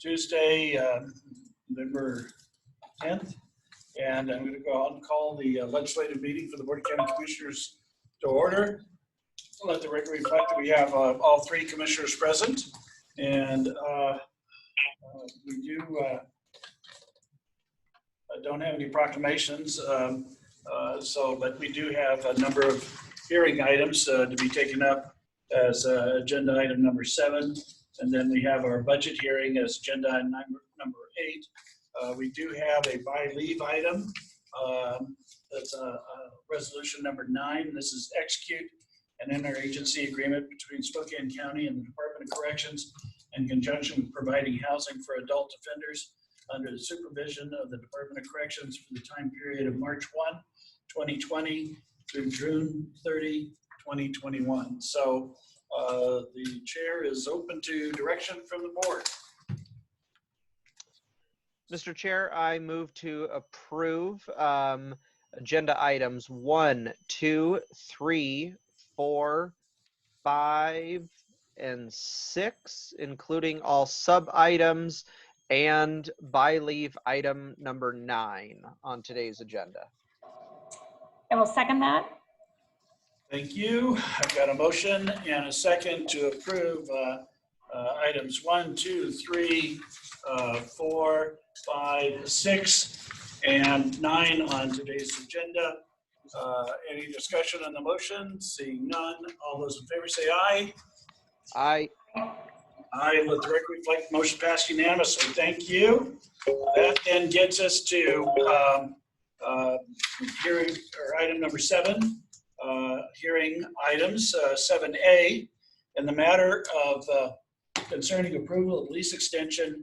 Tuesday, November 10th. And I'm going to go out and call the legislative meeting for the Board of County Commissioners to order. Let the record reflect that we have all three commissioners present. And we do don't have any proclamations, but we do have a number of hearing items to be taken up as agenda item number 7. And then we have our budget hearing as agenda item number 8. We do have a by leave item. That's resolution number 9. This is execute an interagency agreement between Spokane County and the Department of Corrections in conjunction with providing housing for adult offenders under the supervision of the Department of Corrections for the time period of March 1, 2020 through June 30, 2021. So the chair is open to direction from the board. Mr. Chair, I move to approve agenda items 1, 2, 3, 4, 5, and 6, including all sub items and by leave item number 9 on today's agenda. I will second that. Thank you. I've got a motion and a second to approve items 1, 2, 3, 4, 5, 6, and 9 on today's agenda. Any discussion on the motion? Seeing none, all those in favor say aye. Aye. Aye. Let the record reflect the motion passed unanimously. Thank you. That then gets us to hearing or item number 7. Hearing items 7A in the matter of concerning approval of lease extension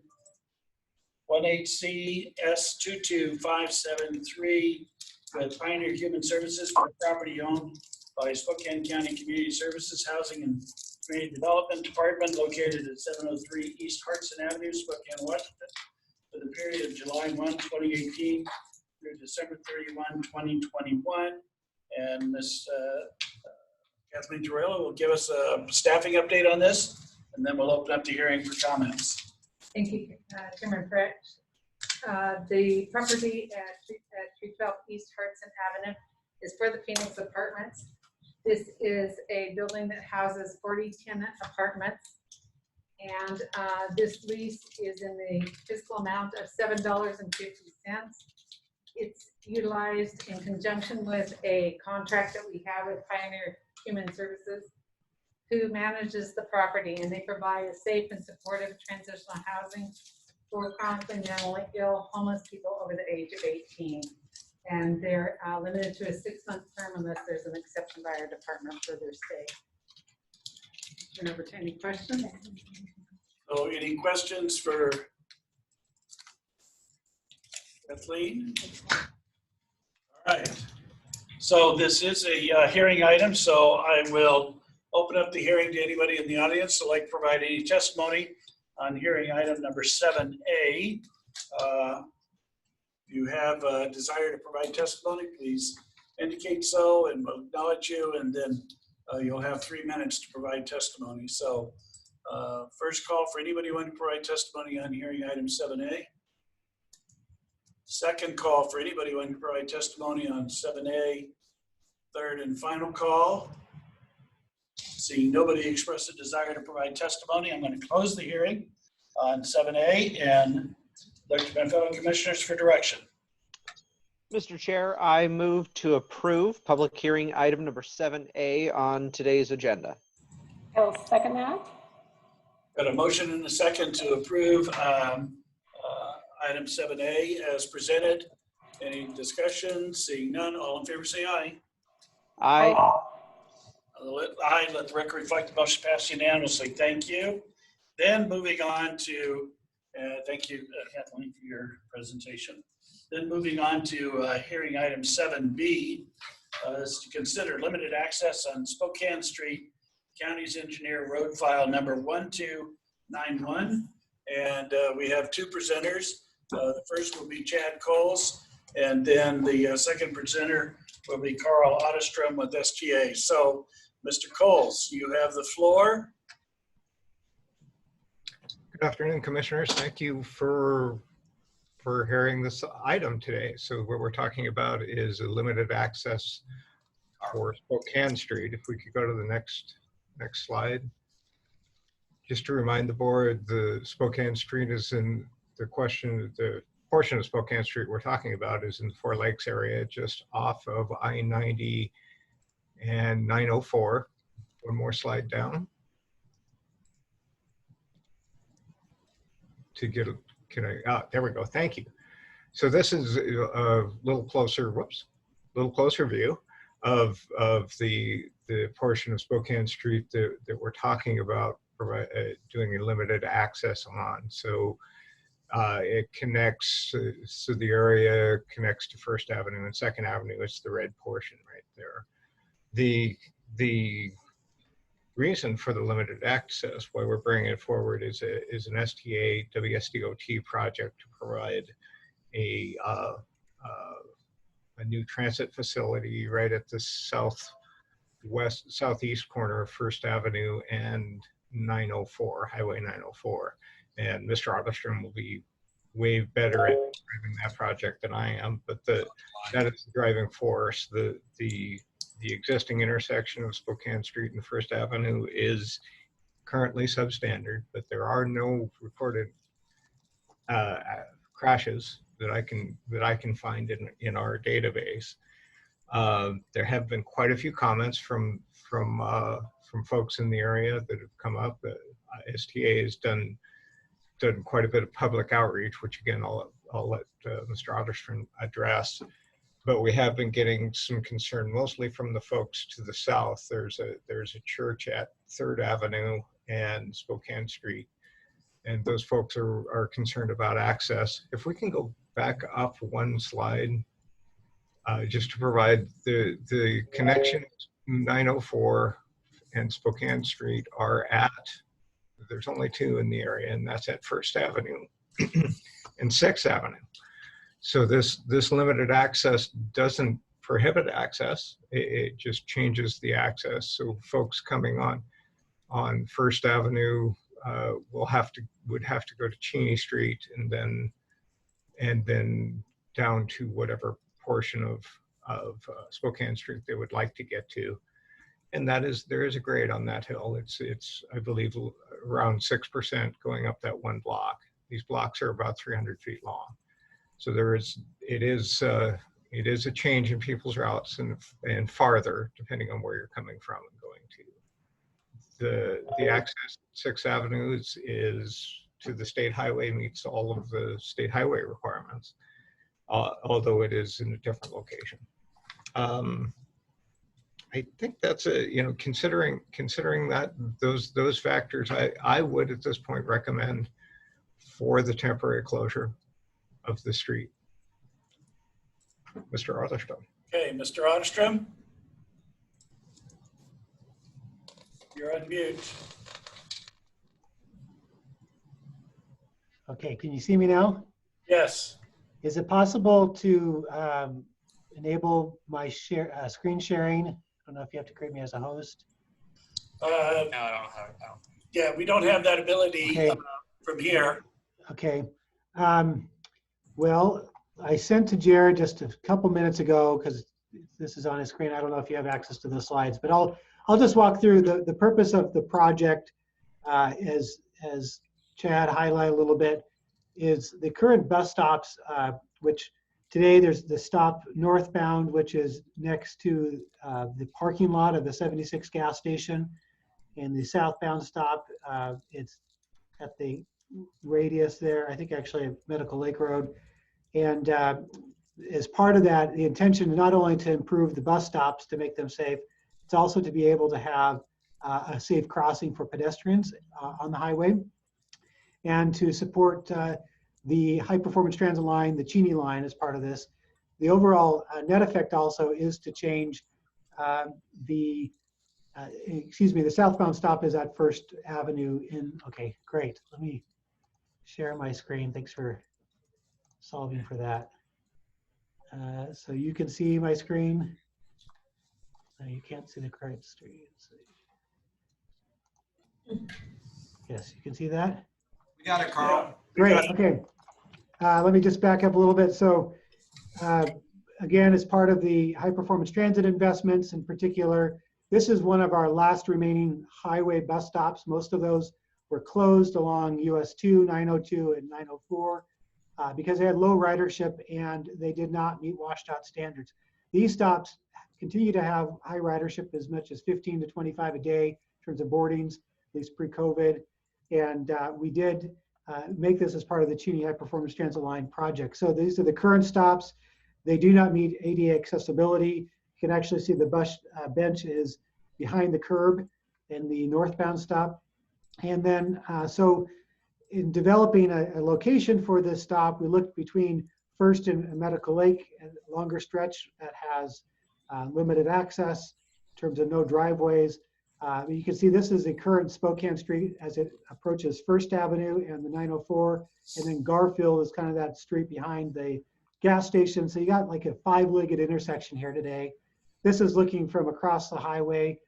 18CS22573 with Pioneer Human Services for property owned by Spokane County Community Services Housing and Community Development Department located at 703 East Hartson Avenue, Spokane, Washington, for the period of July 1, 2018 through December 31, 2021. And Ms. Kathleen Torello will give us a staffing update on this, and then we'll open up the hearing for comments. Thank you, Chairman Fritz. The property at 312 East Hartson Avenue is for the Phoenix Apartments. This is a building that houses 40 tenant apartments, and this lease is in the fiscal amount of $7.50. It's utilized in conjunction with a contract that we have with Pioneer Human Services, who manages the property, and they provide a safe and supportive transitional housing for chronically mentally ill homeless people over the age of 18. And they're limited to a 6-month term unless there's an exception by our department for their stay. Turn over to any questions. So any questions for Kathleen? All right. So this is a hearing item, so I will open up the hearing to anybody in the audience who would like to provide any testimony on hearing item number 7A. If you have a desire to provide testimony, please indicate so, and we'll acknowledge you, and then you'll have 3 minutes to provide testimony. So first call for anybody who wants to provide testimony on hearing item 7A. Second call for anybody who wants to provide testimony on 7A. Third and final call. Seeing nobody express a desire to provide testimony, I'm going to close the hearing on 7A and look to my fellow commissioners for direction. Mr. Chair, I move to approve public hearing item number 7A on today's agenda. I will second that. Got a motion and a second to approve item 7A as presented. Any discussion? Seeing none, all in favor say aye. Aye. Aye. Let the record reflect the motion passed unanimously. Thank you. Then moving on to, thank you, Kathleen, for your presentation. Then moving on to hearing item 7B is to consider limited access on Spokane Street, County's Engineer Road File number 1291. And we have 2 presenters. The first will be Chad Coles, and then the second presenter will be Carl Otterstrom with SGA. So, Mr. Coles, you have the floor. Good afternoon, Commissioners. Thank you for hearing this item today. So what we're talking about is a limited access for Spokane Street. If we could go to the next slide. Just to remind the board, the Spokane Street is in the portion of Spokane Street we're talking about is in the Four Lakes area, just off of I-90 and 904. One more slide down. To get, there we go, thank you. So this is a little closer view of the portion of Spokane Street that we're talking about doing a limited access on. So it connects, so the area connects to First Avenue and Second Avenue. It's the red portion right there. The reason for the limited access, why we're bringing it forward, is an STA WSDOT project to provide a new transit facility right at the southeast corner of First Avenue and 904, Highway 904. And Mr. Otterstrom will be way better at driving that project than I am, but that is the driving force. The existing intersection of Spokane Street and First Avenue is currently substandard, but there are no reported crashes that I can find in our database. There have been quite a few comments from folks in the area that have come up. STA has done quite a bit of public outreach, which again I'll let Mr. Otterstrom address. But we have been getting some concern, mostly from the folks to the south. There's a church at 3rd Avenue and Spokane Street, and those folks are concerned about access. If we can go back up one slide, just to provide the connection, 904 and Spokane Street are at, there's only two in the area, and that's at First Avenue and 6th Avenue. So this limited access doesn't prohibit access. It just changes the access. So folks coming on First Avenue would have to go to Cheney Street and then down to whatever portion of Spokane Street they would like to get to. And there is a grade on that hill. It's I believe around 6% going up that one block. These blocks are about 300 feet long. So it is a change in people's routes and farther, depending on where you're coming from and going to. The access to 6th Avenue is to the state highway, meets all of the state highway requirements, although it is in a different location. I think that's considering that those factors, I would at this point recommend for the temporary closure of the street. Mr. Otterstrom. Okay, Mr. Otterstrom. You're on mute. Okay, can you see me now? Yes. Is it possible to enable my screen sharing? I don't know if you have to create me as a host. No, I don't have it. Yeah, we don't have that ability Okay. From here. Okay. Well, I sent to Jared just a couple minutes ago because this is on his screen. I don't know if you have access to the slides, but I'll just walk through the purpose of the project as Chad highlighted a little bit is the current bus stops, which today there's the stop northbound, which is next to the parking lot of the 76 gas station, and the southbound stop, it's at the radius there, I think actually at Medical Lake Road. And as part of that, the intention is not only to improve the bus stops to make them safe, it's also to be able to have a safe crossing for pedestrians on the highway, and to support the high performance transit line, the Cheney line as part of this. The overall net effect also is to change the southbound stop is at First Avenue okay, great. Let me share my screen. Thanks for solving for that. So you can see my screen. No, you can't see the current street. Yes, you can see that? Got it, Carl. We Great, got it. okay. Let me just back up a little bit. So again, as part of the high performance transit investments in particular, this is one of our last remaining highway bus stops. Most of those were closed along US 2, 902, and 904 because they had low ridership and they did not meet washed out standards. These stops continue to have high ridership, as much as 15 to 25 a day in terms of boardings, at least pre-COVID. And we did make this as part of the Cheney High Performance Transit Line project. So these are the current stops. They do not meet ADA accessibility. You can actually see the bus bench is behind the curb in the northbound stop. And then, so in developing a location for this stop, we looked between First and Medical Lake, a longer stretch that has limited access in terms of no driveways. You can see this is the current Spokane Street as it approaches First Avenue and the 904, and then Garfield is kind of that street behind the gas station. So you got like a five-legged intersection here today. This is looking from across the highway.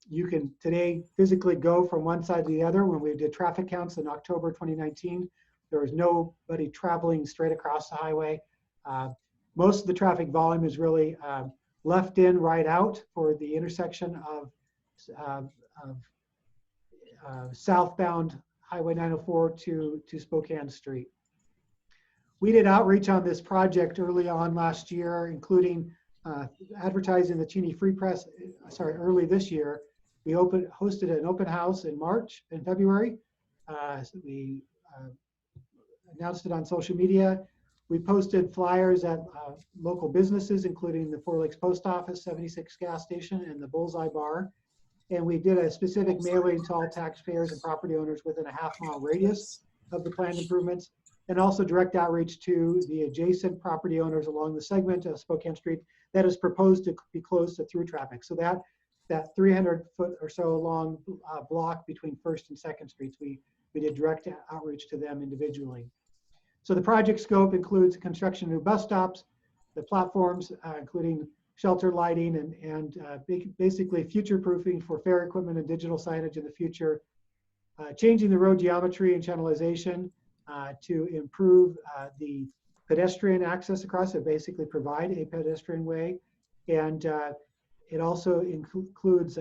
You can today physically go from one side to the other. When we did traffic counts in October 2019, there was nobody traveling straight across the highway. Most of the traffic volume is really left in, right out for the intersection of southbound Highway 904 to Spokane Street. We did outreach on this project early on last year, including advertising the Cheney Free Press, early this year. We hosted an open house in February. So we announced it on social media. We posted flyers at local businesses, including the Four Lakes Post Office, 76 gas station, and the Bullseye Bar. And we did a specific mailing to all taxpayers and property owners within a half-mile radius of the planned improvements, and also direct outreach to the adjacent property owners along the segment of Spokane Street that is proposed to be closed to through traffic. So that 300-foot or so long block between First and Second Streets, we did direct outreach to them individually. So the project scope includes construction of new bus stops, the platforms, including shelter lighting and basically future-proofing for fare equipment and digital signage in the future, changing the road geometry and channelization to improve the pedestrian access across it, basically provide a pedestrian way. And it also includes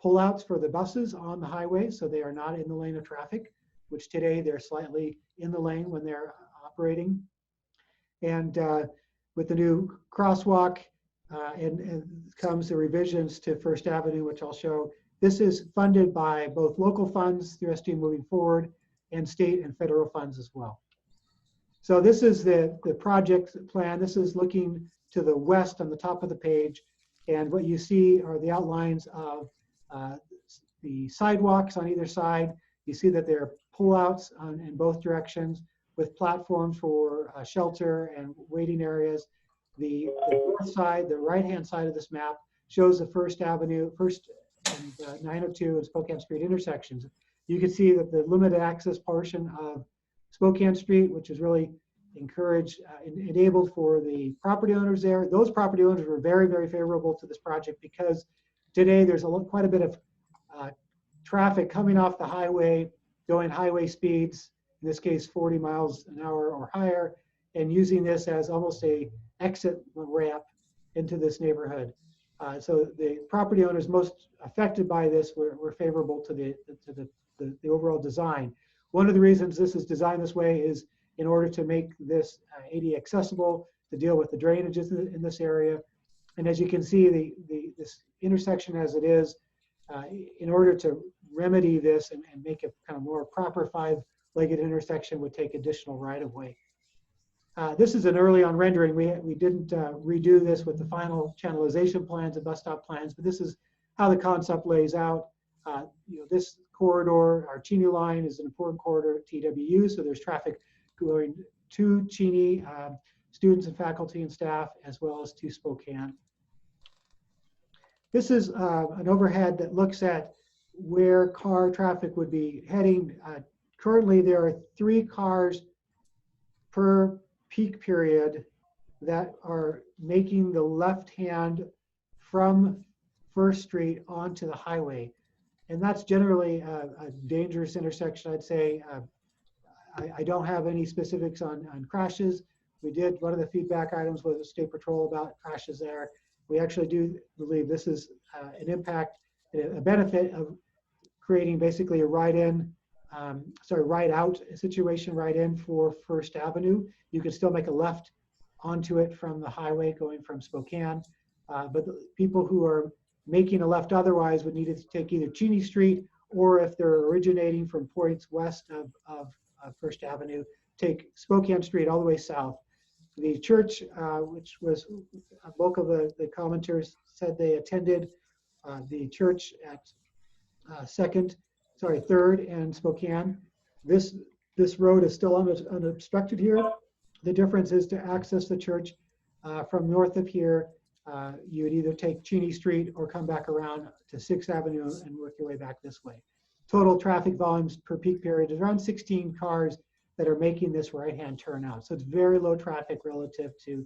pullouts for the buses on the highway, so they are not in the lane of traffic, which today they're slightly in the lane when they're operating. And with the new crosswalk, and comes the revisions to First Avenue, which I'll show. This is funded by both local funds through SD Moving Forward and state and federal funds as well. So this is the project plan. This is looking to the west on the top of the page. And what you see are the outlines of the sidewalks on either side. You see that there are pullouts in both directions with platforms for shelter and waiting areas. The north side, the right-hand side of this map shows the First Avenue, First and 902 and Spokane Street intersections. You can see that the limited access portion of Spokane Street, which is really encouraged, enabled for the property owners there. Those property owners were very, very favorable to this project because today there's quite a bit of traffic coming off the highway, going highway speeds, in this case 40 miles an hour or higher, and using this as almost a exit ramp into this neighborhood. So the property owners most affected by this were favorable to the overall design. One of the reasons this is designed this way is in order to make this ADA accessible, to deal with the drainages in this area. And as you can see, this intersection as it is, in order to remedy this and make it kind of more proper five-legged intersection would take additional right-of-way. This is an early on rendering. We didn't redo this with the final channelization plans and bus stop plans, but this is how the concept lays out. This corridor, our Cheney line, is an important corridor at TWU, so there's traffic going to Cheney, students and faculty and staff, as well as to Spokane. This is an overhead that looks at where car traffic would be heading. Currently, there are 3 cars per peak period that are making the left hand from First Street onto the highway. And that's generally a dangerous intersection, I'd say. I don't have any specifics on crashes. One of the feedback items was a state patrol about crashes there. We actually do believe this is an impact, a benefit of creating basically a ride-out situation, right-in for First Avenue. You can still make a left onto it from the highway going from Spokane, but the people who are making a left otherwise would need to take either Cheney Street, or if they're originating from points west of First Avenue, take Spokane Street all the way south. The church, which was a bulk of the commenters said they attended the church at Third and Spokane. This road is still unobstructed here. The difference is to access the church from north of here, you would either take Cheney Street or come back around to 6th Avenue and work your way back this way. Total traffic volumes per peak period is around 16 cars that are making this right-hand turn out. So it's very low traffic relative to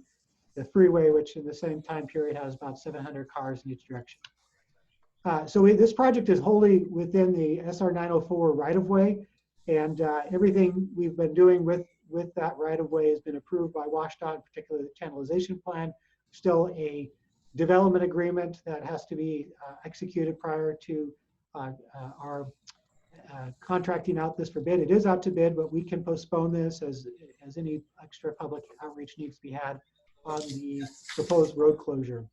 the freeway, which in the same time period has about 700 cars in each direction. This project is wholly within the SR 904 right-of-way, and everything we've been doing with that right-of-way has been approved by WashDOT, particularly the channelization plan. Still a development agreement that has to be executed prior to our contracting out this for bid. It is out to bid, but we can postpone this as any extra public outreach needs to be had on the proposed road closure.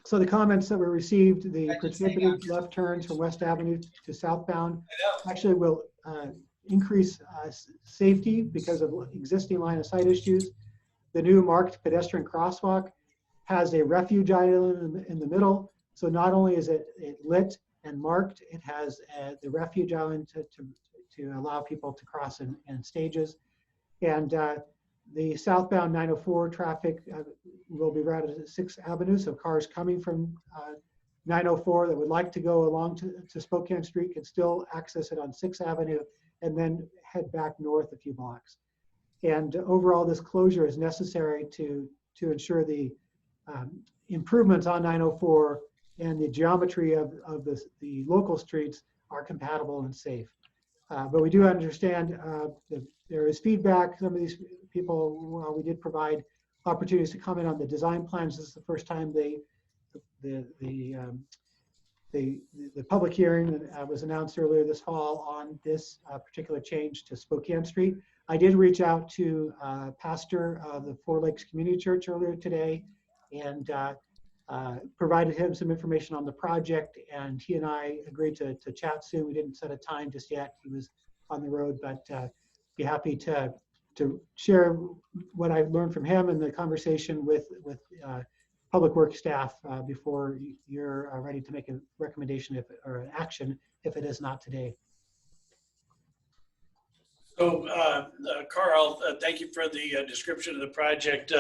So the comments that were received, the prohibited left turns from West Avenue to southbound actually will increase safety because of existing line of sight issues. The new marked pedestrian crosswalk has a refuge island in the middle. So not only is it lit and marked, it has the refuge island to allow people to cross in stages. And the southbound 904 traffic will be routed at 6th Avenue. So cars coming from 904 that would like to go along to Spokane Street can still access it on 6th Avenue and then head back north a few blocks. And overall, this closure is necessary to ensure the improvements on 904 and the geometry of the local streets are compatible and safe. But we do understand that there is feedback. Some of these people, well, we did provide opportunities to comment on the design plans. This is the first time the public hearing was announced earlier this fall on this particular change to Spokane Street. I did reach out to pastor of the Four Lakes Community Church earlier today and provided him some information on the project, and he and I agreed to chat soon. We didn't set a time just yet. He was on the road, but be happy to share what I've learned from him in the conversation with public works staff before you're ready to make a recommendation or an action if it is not today. So, Carl, thank you for the description of the project.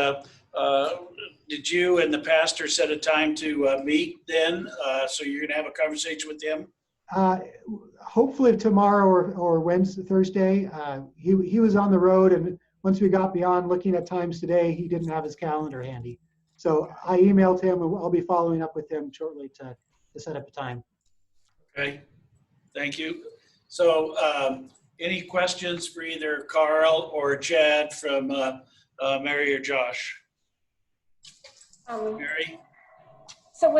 Did you and the pastor set a time to meet then? So you're going to have a conversation with him? Hopefully tomorrow or Wednesday, Thursday. He was on the road, and once we got beyond looking at times today, he didn't have his calendar handy. So I emailed him, and I'll be following up with him shortly to set up a time. Okay, thank you. So any questions for either Carl or Chad from Mary or Josh? Mary? So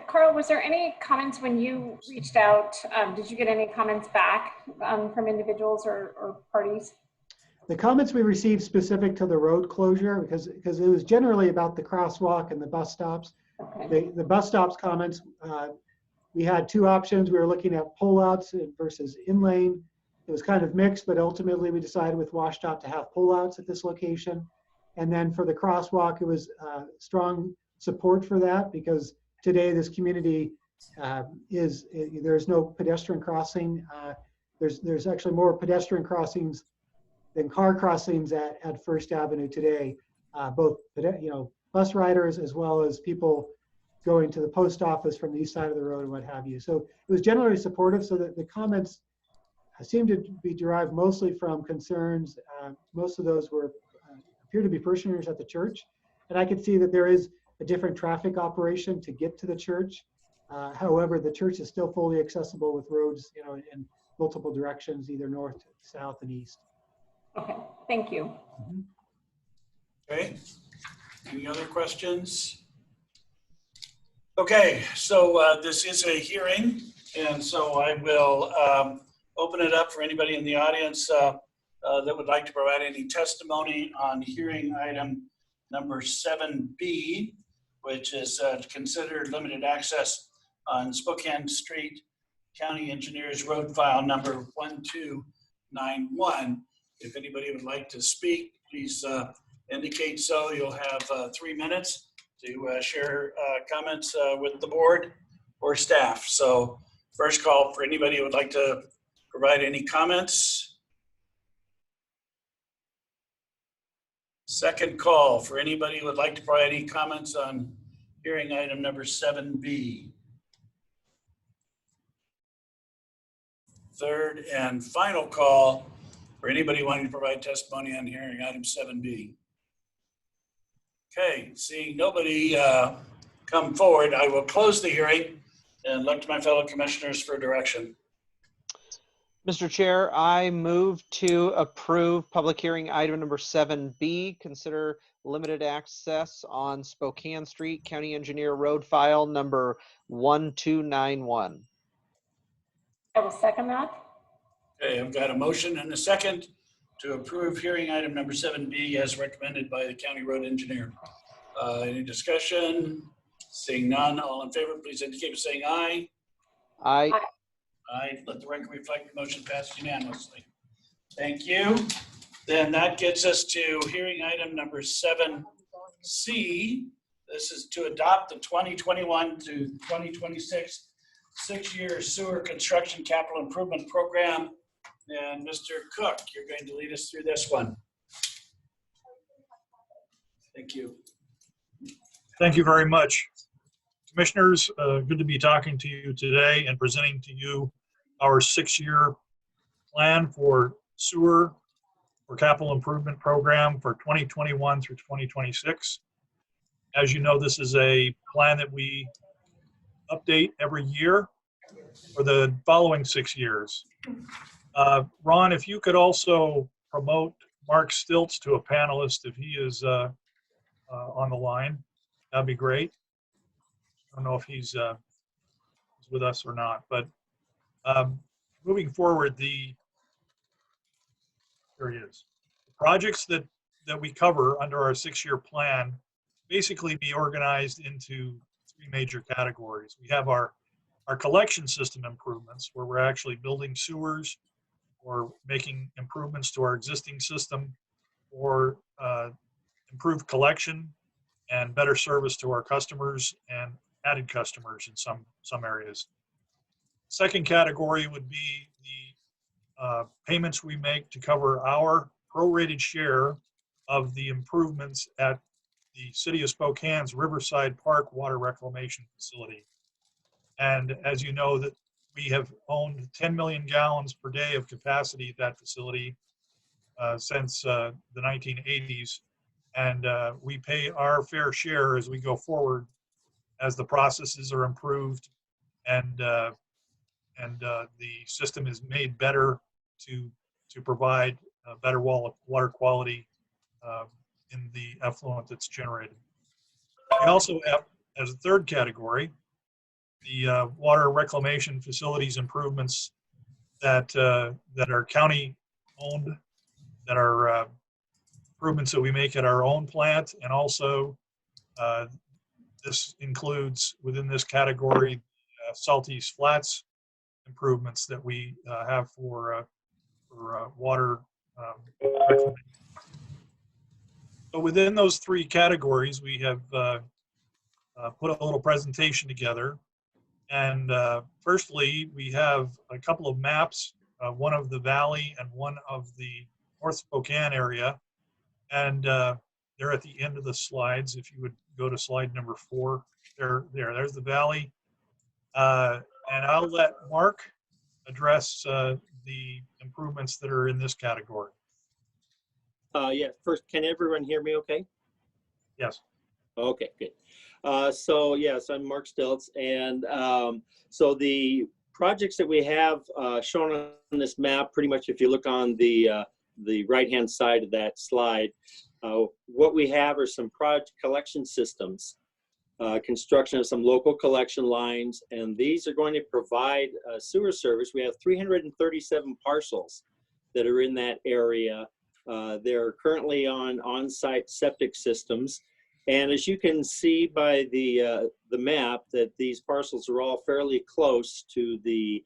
Carl, was there any comments when you reached out? Did you get any comments back from individuals or parties? The comments we received specific to the road closure, because it was generally about the crosswalk and the bus stops. Okay. The bus stops comments, we had two options. We were looking at pullouts versus in lane. It was kind of mixed, but ultimately we decided with WashDOT to have pullouts at this location. And then for the crosswalk, it was strong support for that because today this community there's no pedestrian crossing. There's actually more pedestrian crossings than car crossings at First Avenue today, both bus riders as well as people going to the post office from the east side of the road and what have you. So it was generally supportive, so that the comments seemed to be derived mostly from concerns. Most of those appear to be parishioners at the church, and I could see that there is a different traffic operation to get to the church. However, the church is still fully accessible with roads, and multiple directions, either north, south, and east. Okay, thank you. Okay, any other questions? Okay, so this is a hearing, and so I will open it up for anybody in the audience that would like to provide any testimony on hearing item number 7B, which is to consider limited access on Spokane Street, County Engineers Road File number 1291. If anybody would like to speak, please indicate so. You'll have 3 minutes to share comments with the board or staff. So first call for anybody who would like to provide any comments. Second call for anybody who would like to provide any comments on hearing item number 7B. Third and final call for anybody wanting to provide testimony on hearing item 7B. Okay, seeing nobody come forward, I will close the hearing and look to my fellow commissioners for direction. Mr. Chair, I move to approve public hearing item number 7B, consider limited access on Spokane Street, County Engineer Road File number 1291. I will second that. Okay, I've got a motion and a second to approve hearing item number 7B as recommended by the County Road Engineer. Any discussion? Seeing none, all in favor, please indicate by saying aye. Aye. Aye, let the record reflect the motion passed unanimously. Thank you. Then that gets us to hearing item number 7C. This is to adopt the 2021 to 2026 6-year sewer construction capital improvement program. And Mr. Cook, you're going to lead us through this one. Thank you. Thank you very much. Commissioners, good to be talking to you today and presenting to you our 6-year plan for sewer or capital improvement program for 2021 through 2026. As you know, this is a plan that we update every year for the following 6 years. Ron, if you could also promote Mark Stiltz to a panelist if he is on the line, that'd be great. I don't know if he's with us or not, but moving forward, there he is. The projects that we cover under our 6-year plan basically be organized into 3 major categories. We have our collection system improvements, where we're actually building sewers or making improvements to our existing system, or improved collection and better service to our customers and added customers in some areas. Second category would be the payments we make to cover our prorated share of the improvements at the City of Spokane's Riverside Park Water Reclamation Facility. And as you know, that we have owned 10 million gallons per day of capacity at that facility since the 1980s. And we pay our fair share as we go forward, as the processes are improved and the system is made better to provide better water quality in the effluent that's generated. We also have, as a third category, the water reclamation facilities improvements that are county owned, that are improvements that we make at our own plant, and also this includes within this category Saltese Flats improvements that we have for water reclamation. So within those 3 categories, we have put a little presentation together. And firstly, we have a couple of maps, one of the valley and one of the North Spokane area. And they're at the end of the slides. If you would go to slide number 4, there's the valley. And I'll let Mark address the improvements that are in this category. Yeah, first, can everyone hear me okay? Yes. Okay, good. So yes, I'm Mark Stiltz, and so the projects that we have shown on this map, pretty much if you look on the right-hand side of that slide, what we have are some project collection systems, construction of some local collection lines, and these are going to provide sewer service. We have 337 parcels that are in that area. They're currently on-site septic systems. And as you can see by the map, that these parcels are all fairly close to the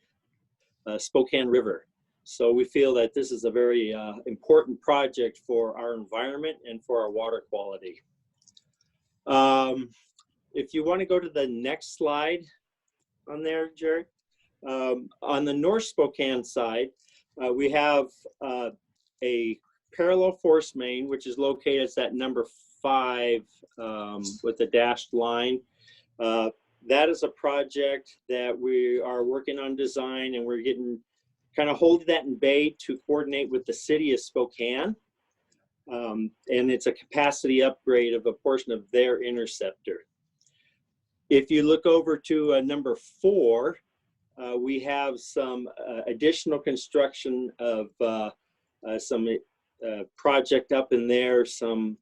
Spokane River. So we feel that this is a very important project for our environment and for our water quality. If you want to go to the next slide on there, Jerry. On the North Spokane side, we have a parallel force main, which is located at number 5 with the dashed line. That is a project that we are working on design, and we're getting kind of holding that in bay to coordinate with the city of Spokane. And it's a capacity upgrade of a portion of their interceptor. If you look over to number 4, we have some additional construction of some project up in there, some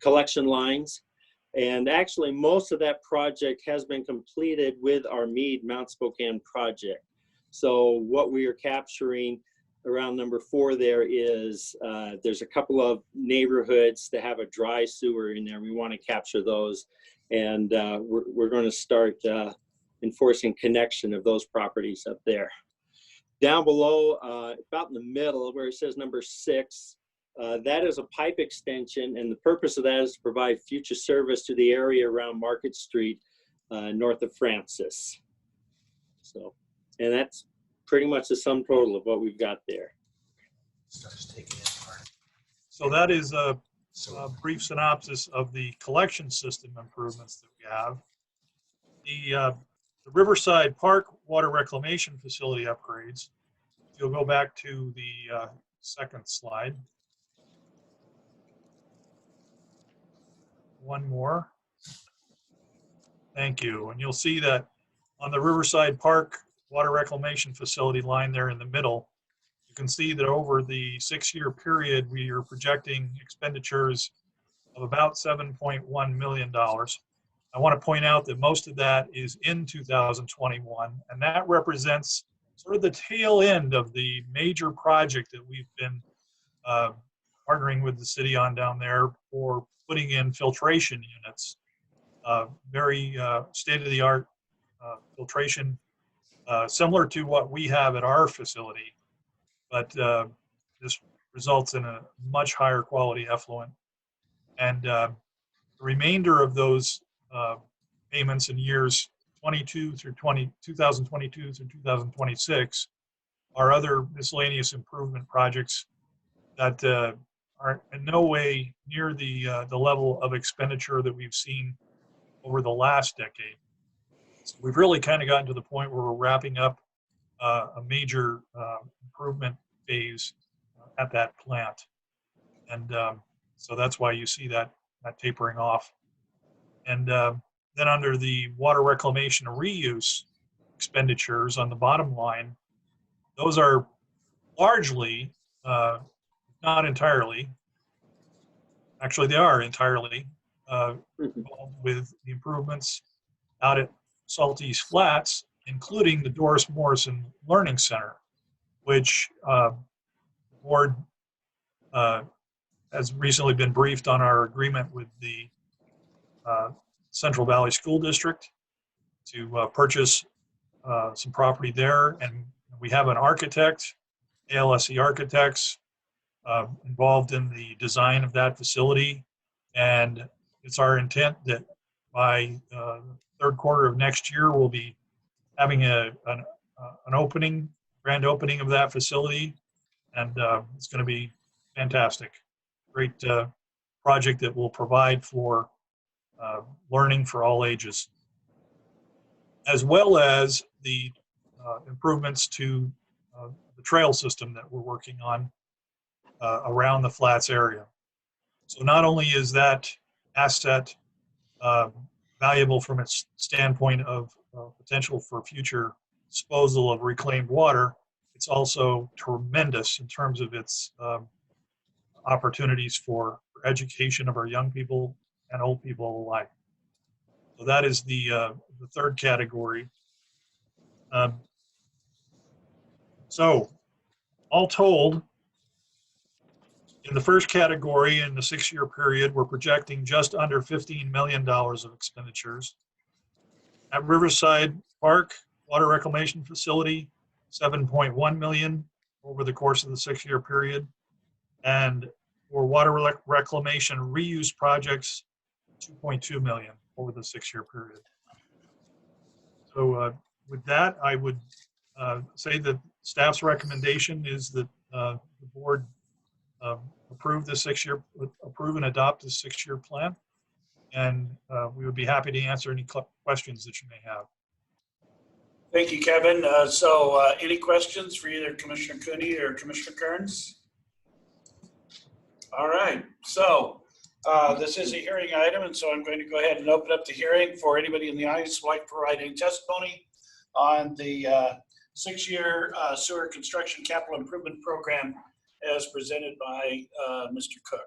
collection lines. And actually, most of that project has been completed with our Meade Mount Spokane project. So what we are capturing around number 4 there is there's a couple of neighborhoods that have a dry sewer in there. We want to capture those, and we're going to start enforcing connection of those properties up there. Down below, about in the middle where it says number 6, that is a pipe extension, and the purpose of that is to provide future service to the area around Market Street, north of Francis. So, and that's pretty much the sum total of what we've got there. So that is a brief synopsis of the collection system improvements that we have. The Riverside Park Water Reclamation Facility upgrades. If you'll go back to the second slide. One more. Thank you. And you'll see that on the Riverside Park Water Reclamation Facility line there in the middle, you can see that over the 6-year period, we are projecting expenditures of about $7.1 million. I want to point out that most of that is in 2021, and that represents sort of the tail end of the major project that we've been partnering with the city on down there for putting in filtration units, very state-of-the-art filtration, similar to what we have at our facility, but this results in a much higher quality effluent. And the remainder of those payments in years 2022 through 2026 are other miscellaneous improvement projects that are in no way near the level of expenditure that we've seen over the last decade. So we've really kind of gotten to the point where we're wrapping up a major improvement phase at that plant. And so that's why you see that tapering off. And then under the water reclamation and reuse expenditures on the bottom line, those are largely, not entirely, actually they are entirely involved with the improvements out at Saltese Flats, including the Doris Morrison Learning Center, which the board has recently been briefed on our agreement with the Central Valley School District to purchase some property there. And we have an architect, ALSE Architects, involved in the design of that facility. And it's our intent that by the third quarter of next year, we'll be having an opening, grand opening of that facility. And it's going to be fantastic. Great project that will provide for learning for all ages, as well as the improvements to the trail system that we're working on around the Flats area. So not only is that asset valuable from its standpoint of potential for future disposal of reclaimed water, it's also tremendous in terms of its opportunities for education of our young people and old people alike. So that is the third category. So all told, in the first category, in the 6-year period, we're projecting just under $15 million of expenditures. At Riverside Park, water reclamation facility, 7.1 million over the course of the 6-year period. And for water reclamation reuse projects, 2.2 million over the 6-year period. So with that, I would say that staff's recommendation is that the board approve and adopt the 6-year plan. And we would be happy to answer any questions that you may have. Thank you, Kevin. Any questions for either Commissioner Cooney or Commissioner Kearns? All right, so this is a hearing item, and so I'm going to go ahead and open up the hearing for anybody in the audience who would like to provide any testimony on the 6-year sewer construction capital improvement program as presented by Mr. Cook.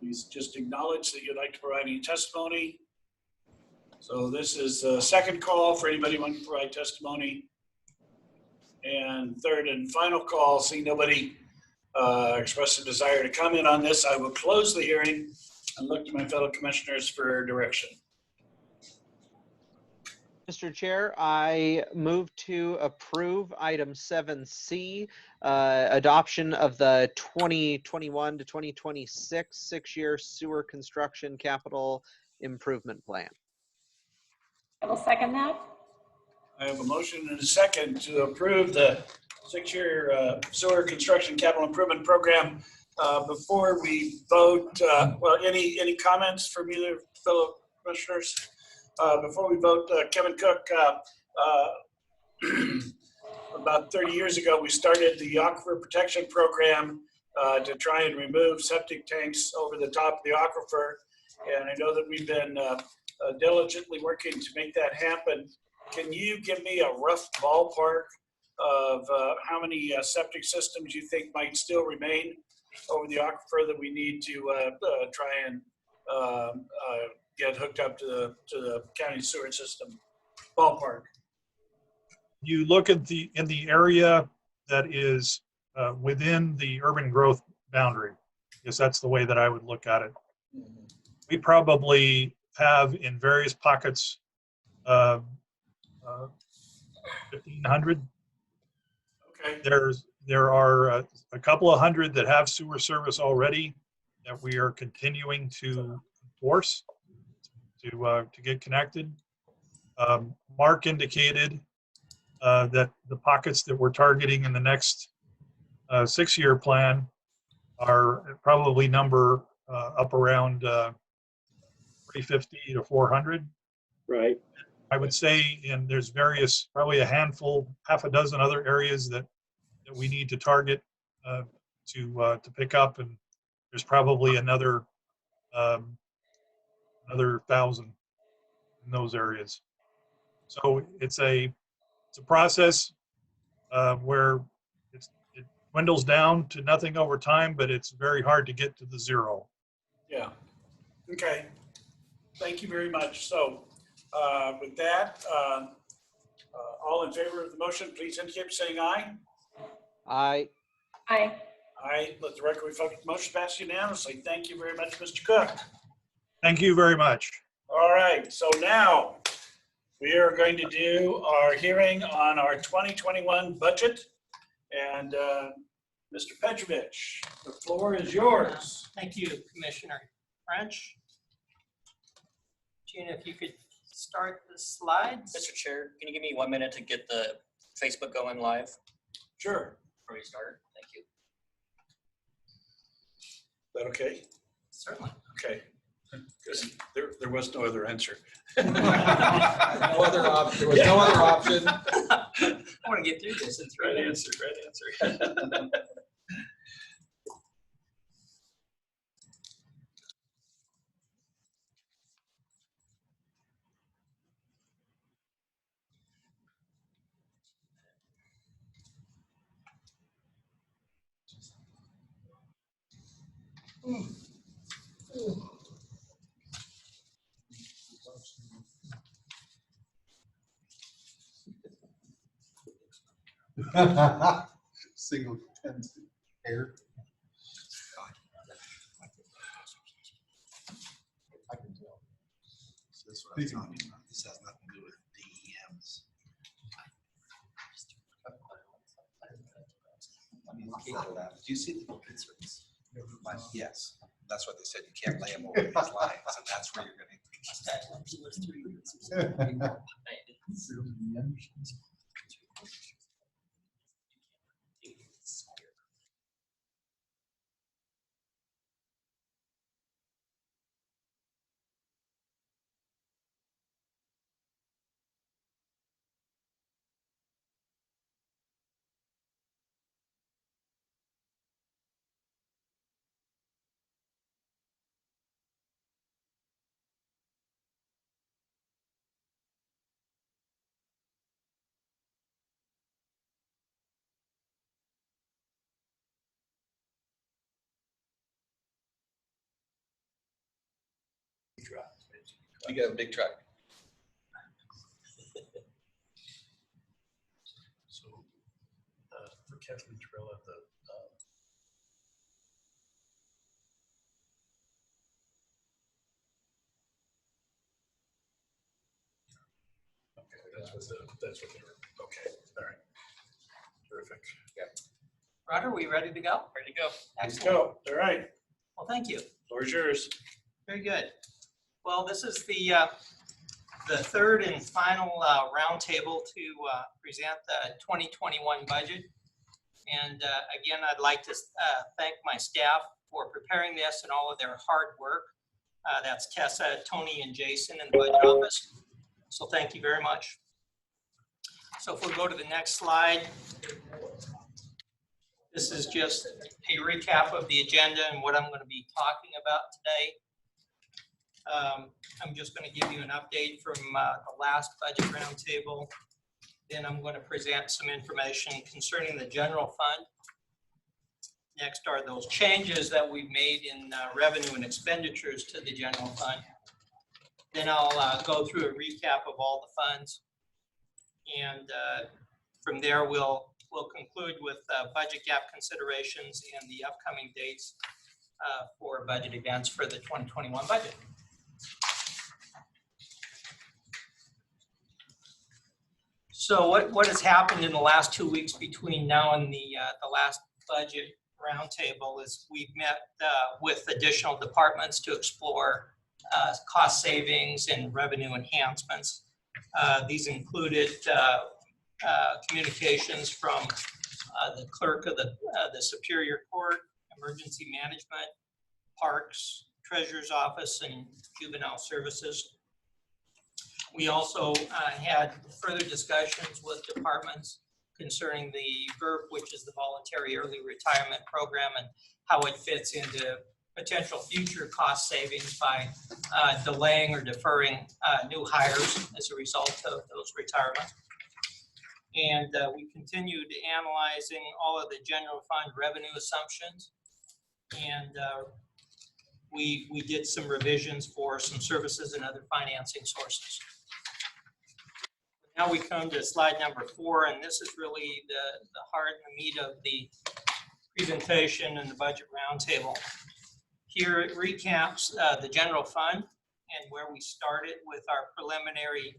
Please just acknowledge that you'd like to provide any testimony. So this is a second call for anybody wanting to provide testimony. And third and final call, seeing nobody express a desire to comment on this, I will close the hearing and look to my fellow commissioners for direction. Mr. Chair, I move to approve item 7C, adoption of the 2021 to 2026 6-year sewer construction capital improvement plan. I will second that. I have a motion and a second to approve the 6-year sewer construction capital improvement program. Before we vote, any comments from either fellow commissioners? Before we vote, Kevin Cook, about 30 years ago, we started the Aquifer Protection Program to try and remove septic tanks over the top of the aquifer. And I know that we've been diligently working to make that happen. Can you give me a rough ballpark of how many septic systems you think might still remain over the aquifer that we need to try and get hooked up to the county sewer system? Ballpark. You look at in the area that is within the urban growth boundary. I guess that's the way that I would look at it. We probably have in various pockets 1,500. Okay. There are a couple of hundred that have sewer service already that we are continuing to enforce to get connected. Mark indicated that the pockets that we're targeting in the next 6-year plan are probably number up around 350 to 400. Right. I would say, and there's various, probably a handful, half a dozen other areas that we need to target to pick up, and there's probably another 1,000 in those areas. So it's a process where it dwindles down to nothing over time, but it's very hard to get to the zero. Yeah. Okay. Thank you very much. So with that, all in favor of the motion, please indicate by saying aye. Aye. Aye. Aye. Let the record reflect the motion passed unanimously. Thank you very much, Mr. Cook. Thank you very much. All right. So now we are going to do our hearing on our 2021 budget. And Mr. Petrovich, the floor is yours. Thank you, Commissioner French. Gina, if you could start the slides. Mr. Chair, can you give me 1 minute to get the Facebook going live Sure. before we start? Thank you. Is that okay? Certainly. Okay. There was no other answer. No other option. There was no other option. I want to get through this. It's Right right. answer, right answer. Single tense air. I can tell. So that's what I was talking about. This has nothing to do with DEMs. I mean, you can't go down. Did you see the concerns? Yes, that's what they said. You can't lay them over these lines, and that's where you're gonna. You got a big truck. So, for Kathleen Terrell at the, okay, that's what they were, okay, all right. Terrific. Roger, are we ready to go? Ready to go. Let's go. All right, Well, thank you. floor is yours. Very good. Well, this is the third and final roundtable to present the 2021 budget. And again, I'd like to thank my staff for preparing this and all of their hard work. That's Tessa, Tony, and Jason in the budget office. So thank you very much. So if we'll go to the next slide. This is just a recap of the agenda and what I'm going to be talking about today. I'm just going to give you an update from the last budget roundtable. Then I'm going to present some information concerning the general fund. Next are those changes that we've made in revenue and expenditures to the general fund. Then I'll go through a recap of all the funds. And from there, we'll conclude with budget gap considerations and the upcoming dates for budget events for the 2021 budget. So what has happened in the last 2 weeks between now and the last budget roundtable is we've met with additional departments to explore cost savings and revenue enhancements. These included communications from the clerk of the Superior Court, Emergency Management, Parks, Treasurer's Office, and Juvenile Services. We also had further discussions with departments concerning the VERP, which is the Voluntary Early Retirement Program, and how it fits into potential future cost savings by delaying or deferring new hires as a result of those retirements. And we continued analyzing all of the general fund revenue assumptions. And we did some revisions for some services and other financing sources. Now we come to slide number 4, and this is really the heart and the meat of the presentation and the budget roundtable. Here it recaps the general fund and where we started with our preliminary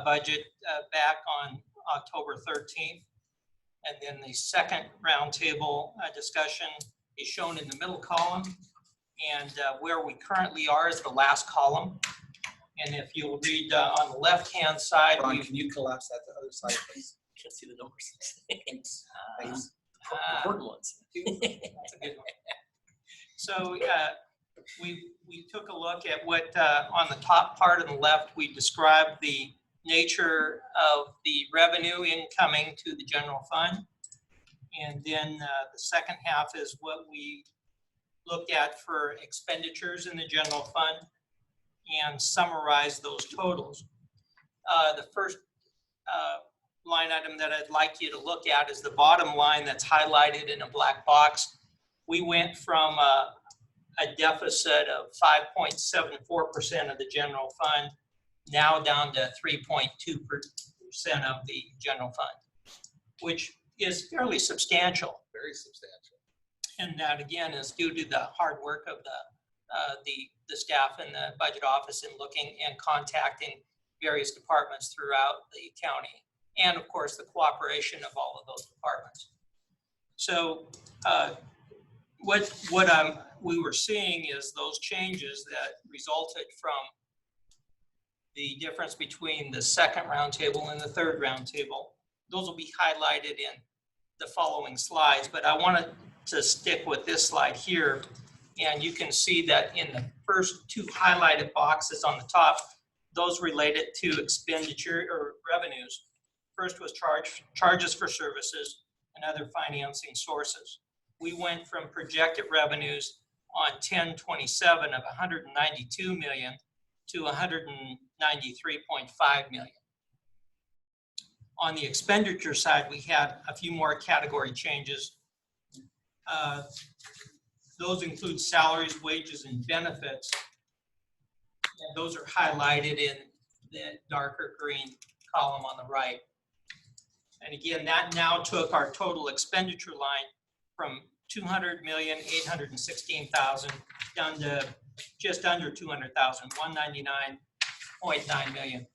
budget back on October 13th. And then the second roundtable discussion is shown in the middle column, and where we currently are is the last column. And if you'll read on the left-hand side, Ron, can you collapse that to the other side, please? Can't see the numbers. Thanks. Thanks. Important ones. that's a good one. So we took a look at what on the top part of the left, we described the nature of the revenue incoming to the general fund. And then the second half is what we looked at for expenditures in the general fund and summarize those totals. The first line item that I'd like you to look at is the bottom line that's highlighted in a black box. We went from a deficit of 5.74% of the general fund, now down to 3.2% of the general fund, which is fairly substantial. Very substantial. And that again is due to the hard work of the staff in the budget office in looking and contacting various departments throughout the county, and of course the cooperation of all of those departments. So we were seeing is those changes that resulted from the difference between the second roundtable and the third roundtable. Those will be highlighted in the following slides, but I wanted to stick with this slide here. And you can see that in the first two highlighted boxes on the top, those related to expenditure or revenues. First was charges for services and other financing sources. We went from projected revenues on 10/27 of 192 million to 193.5 million. On the expenditure side, we had a few more category changes. Those include salaries, wages, and benefits. And those are highlighted in the darker green column on the right. And again, that now took our total expenditure line from 200,816,000 down to just under 200,000, 199.9 million.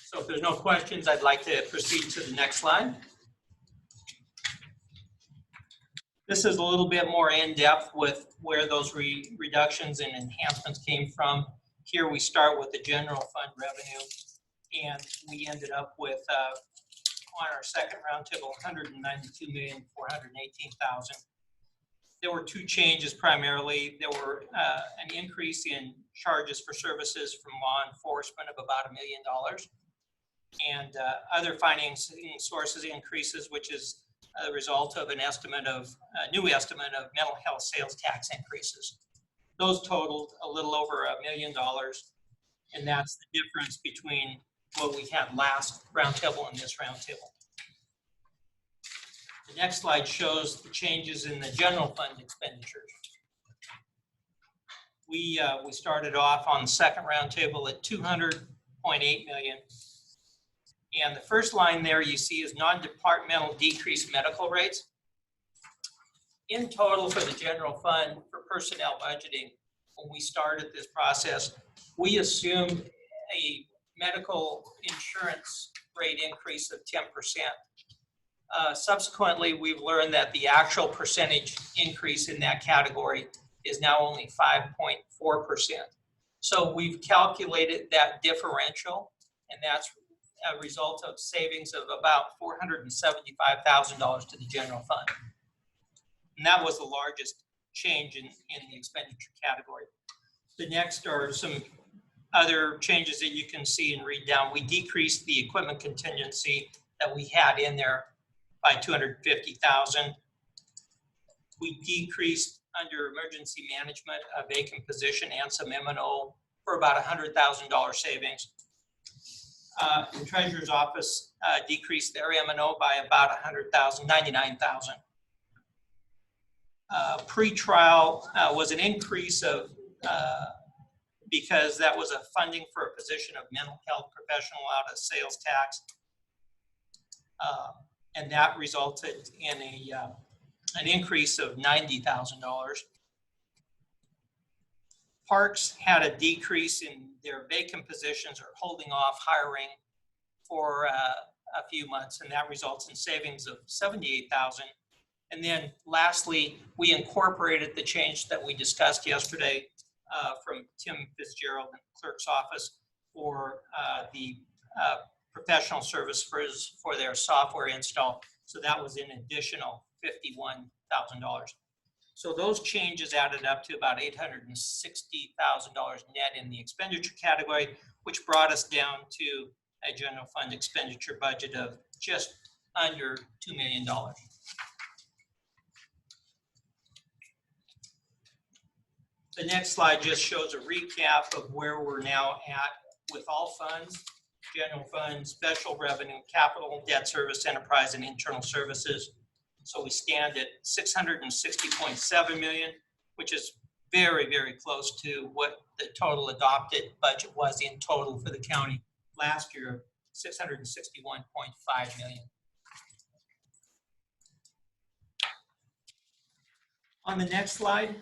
So if there's no questions, I'd like to proceed to the next slide. This is a little bit more in-depth with where those reductions and enhancements came from. Here we start with the general fund revenue, and we ended up with, on our second roundtable, 192,418,000. There were two changes primarily. There were an increase in charges for services from law enforcement of about $1 million, and other financing sources increases, which is a result of an estimate of new estimate of mental health sales tax increases. Those totaled a little over $1 million, and that's the difference between what we had last roundtable and this roundtable. The next slide shows the changes in the general fund expenditures. We started off on the second roundtable at 200.8 million. And the first line there you see is non-departmental decreased medical rates. In total for the general fund for personnel budgeting, when we started this process, we assumed a medical insurance rate increase of 10%. Subsequently, we've learned that the actual percentage increase in that category is now only 5.4%. So we've calculated that differential, and that's a result of savings of about $475,000 to the general fund. And that was the largest change in the expenditure category. The next are some other changes that you can see and read down. We decreased the equipment contingency that we had in there by $250,000. We decreased under emergency management a vacant position and some M&O for about $100,000 savings. The treasurer's office decreased their M&O by about $99,000. Pre-trial was an increase of, because that was a funding for a position of mental health professional out of sales tax. And that resulted in an increase of $90,000. Parks had a decrease in their vacant positions or holding off hiring for a few months, and that results in savings of $78,000. And then lastly, we incorporated the change that we discussed yesterday from Tim Fitzgerald in the clerk's office for the professional service for their software install. So that was an additional $51,000. So those changes added up to about $860,000 net in the expenditure category, which brought us down to a general fund expenditure budget of just under $2 million. The next slide just shows a recap of where we're now at with all funds: general fund, special revenue, capital, debt service, enterprise, and internal services. So we stand at 660.7 million, which is very, very close to what the total adopted budget was in total for the county last year, 661.5 million. On the next slide,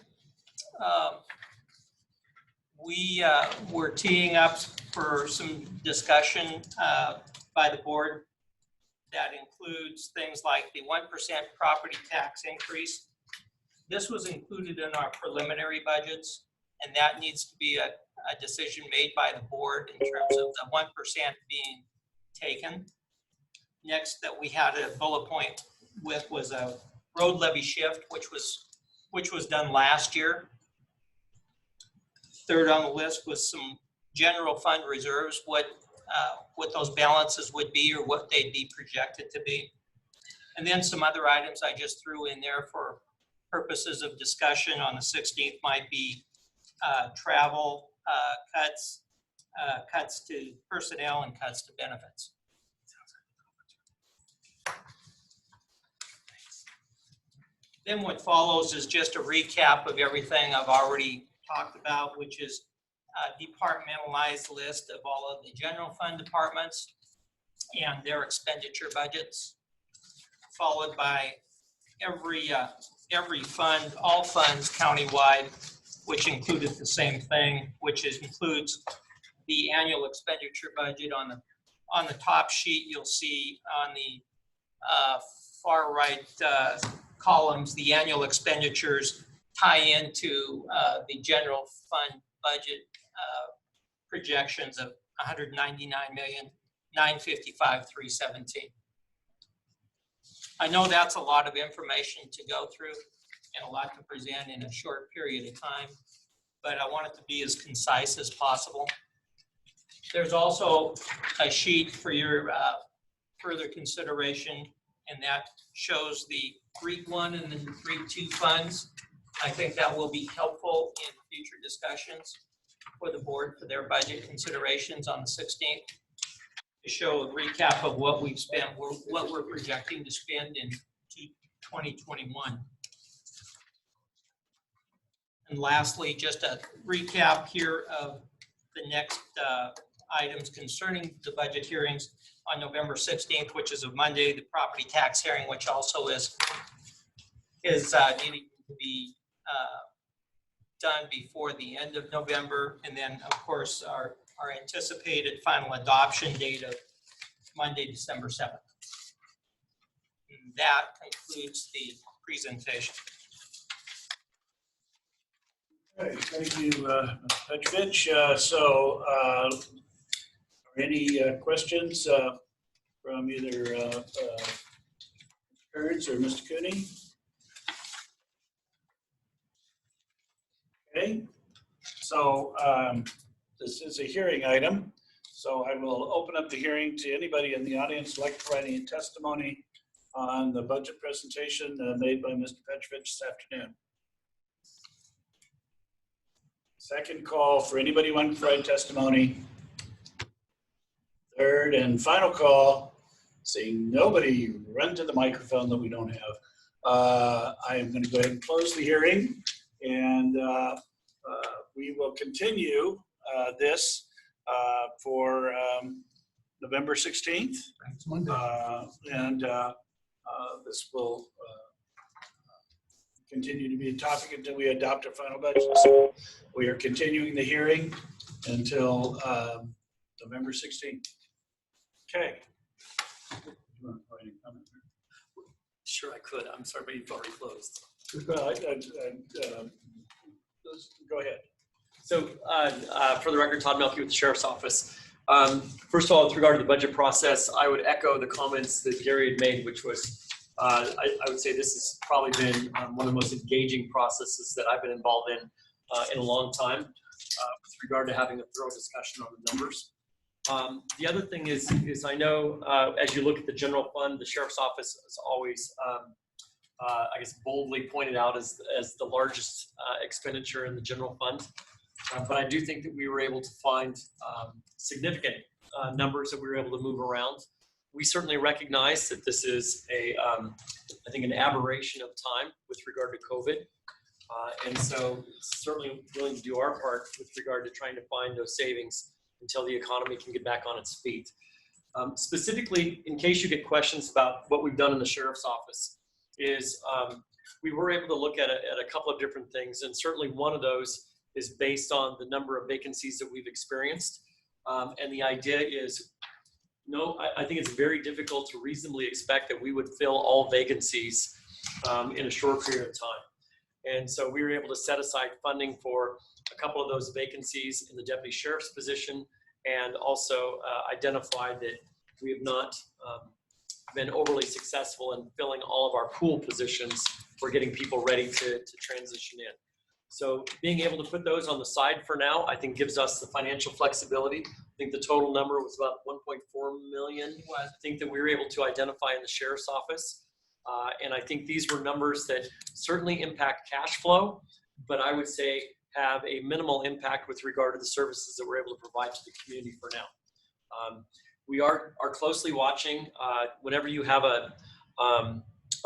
we're teeing up for some discussion by the board that includes things like the 1% property tax increase. This was included in our preliminary budgets, and that needs to be a decision made by the board in terms of the 1% being taken. Next that we had a bullet point with was a road levy shift, which was done last year. Third on the list was some general fund reserves, what those balances would be or what they'd be projected to be. And then some other items I just threw in there for purposes of discussion on the 16th might be travel cuts to personnel and cuts to benefits. Then what follows is just a recap of everything I've already talked about, which is a departmentalized list of all of the general fund departments and their expenditure budgets, followed by every fund, all funds countywide, which included the same thing, which includes the annual expenditure budget. On the top sheet, you'll see on the far right columns, the annual expenditures tie into the general fund budget projections of 199,955,317. I know that's a lot of information to go through and a lot to present in a short period of time, but I want it to be as concise as possible. There's also a sheet for your further consideration, and that shows the Greek 1 and the Greek 2 funds. I think that will be helpful in future discussions for the board for their budget considerations on the 16th, to show a recap of what we've spent, what we're projecting to spend in 2021. And lastly, just a recap here of the next items concerning the budget hearings on November 16th, which is a Monday, the property tax hearing, which also is needing to be done before the end of November. And then, of course, our anticipated final adoption date of Monday, December 7th. And that concludes the presentation. Okay, thank you, Petrovich. Are any questions from either Kearns or Mr. Cooney? Okay, so this is a hearing item. So I will open up the hearing to anybody in the audience who'd like to provide any testimony on the budget presentation made by Mr. Petrovich this afternoon. Second call for anybody who wants to provide testimony. Third and final call, seeing nobody run to the microphone that we don't have. I am going to go ahead and close the hearing, and we will continue this for November 16th. It's Monday. This will continue to be a topic until we adopt our final budget. So we are continuing the hearing until November 16th. Okay. You want to provide any comment? Sure, I could. I'm sorry, but you've already closed. Well, go ahead. So for the record, Todd Melke with the Sheriff's Office. First of all, with regard to the budget process, I would echo the comments that Gary had made, which was, I would say this has probably been one of the most engaging processes that I've been involved in a long time with regard to having a thorough discussion on the numbers. The other thing is I know as you look at the general fund, the Sheriff's Office is always, I guess, boldly pointed out as the largest expenditure in the general fund. But I do think that we were able to find significant numbers that we were able to move around. we certainly recognize that this is I think an aberration of time with regard to COVID. And so certainly willing to do our part with regard to trying to find those savings until the economy can get back on its feet. Specifically, in case you get questions about what we've done in the sheriff's office, is we were able to look at a couple of different things, and certainly one of those is based on the number of vacancies that we've experienced. And the idea is, I think it's very difficult to reasonably expect that we would fill all vacancies in a short period of time. And so we were able to set aside funding for a couple of those vacancies in the deputy sheriff's position, and also identified that we have not been overly successful in filling all of our pool positions for getting people ready to transition in. So being able to put those on the side for now, I think gives us the financial flexibility. I think the total number was about 1.4 million. I think that we were able to identify in the sheriff's office. And I think these were numbers that certainly impact cash flow, but I would say have a minimal impact with regard to the services that we're able to provide to the community for now. We are closely watching whenever you have a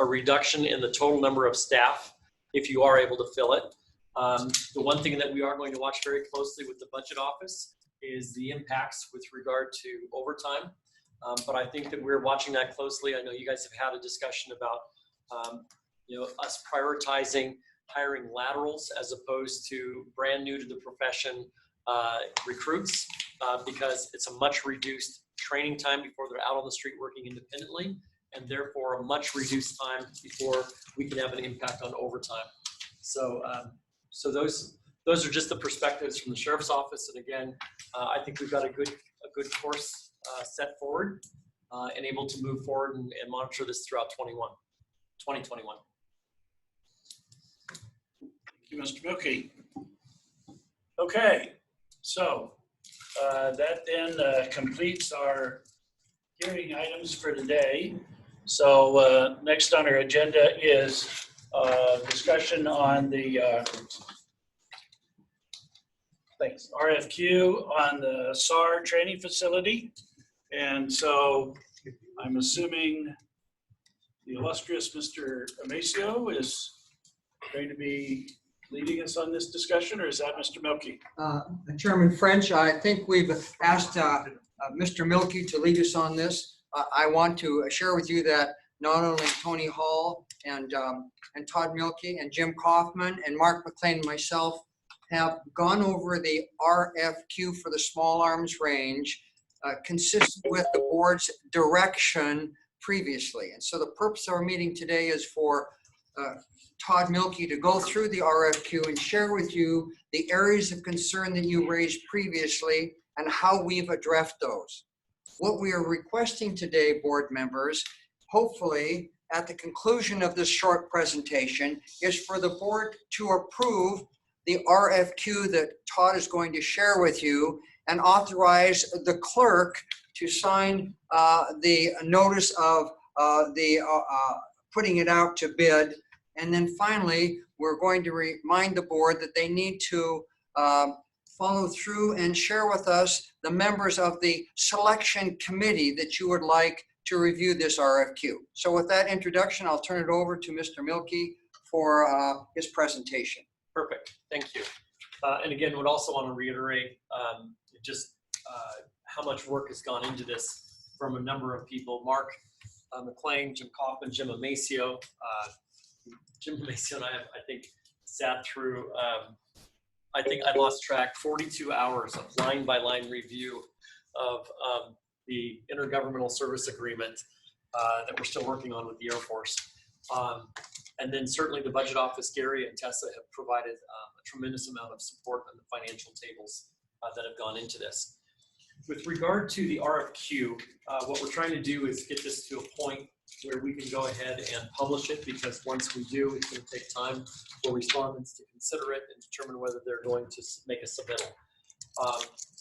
reduction in the total number of staff, if you are able to fill it. The one thing that we are going to watch very closely with the budget office is the impacts with regard to overtime. But I think that we're watching that closely. I know you guys have had a discussion about us prioritizing hiring laterals as opposed to brand new to the profession recruits, because it's a much reduced training time before they're out on the street working independently, and therefore a much reduced time before we can have an impact on overtime. So those are just the perspectives from the sheriff's office. And again, I think we've got a good course set forward and able to move forward and monitor this throughout 2021. Thank you, Mr. Milkey. Okay, so that then completes our hearing items for today. So next on our agenda is discussion on the RFQ on the SAR training facility. And so I'm assuming the illustrious Mr. Amacio is going to be leading us on this discussion, or is that Mr. Milkey? Chairman French, I think we've asked Mr. Milkey to lead us on this. I want to share with you that not only Tony Hall and Todd Milkey and Jim Kaufman and Mark McLean and myself have gone over the RFQ for the small arms range consistent with the board's direction previously. And so the purpose of our meeting today is for Todd Milkey to go through the RFQ and share with you the areas of concern that you raised previously and how we've addressed those. What we are requesting today, board members, hopefully at the conclusion of this short presentation, is for the board to approve the RFQ that Todd is going to share with you and authorize the clerk to sign the notice of putting it out to bid. And then finally, we're going to remind the board that they need to follow through and share with us the members of the selection committee that you would like to review this RFQ. So with that introduction, I'll turn it over to Mr. Milkey for his presentation. Perfect, thank you. And again, would also want to reiterate just how much work has gone into this from a number of people. Mark McLean, Jim Kaufman, Jim Amacio. Jim Amacio and I think, sat through, I think I lost track, 42 hours of line-by-line review of the intergovernmental service agreement that we're still working on with the Air Force. And then certainly the budget office, Gary and Tessa, have provided a tremendous amount of support on the financial tables that have gone into this. With regard to the RFQ, what we're trying to do is get this to a point where we can go ahead and publish it, because once we do, it's going to take time for respondents to consider it and determine whether they're going to make a submittal.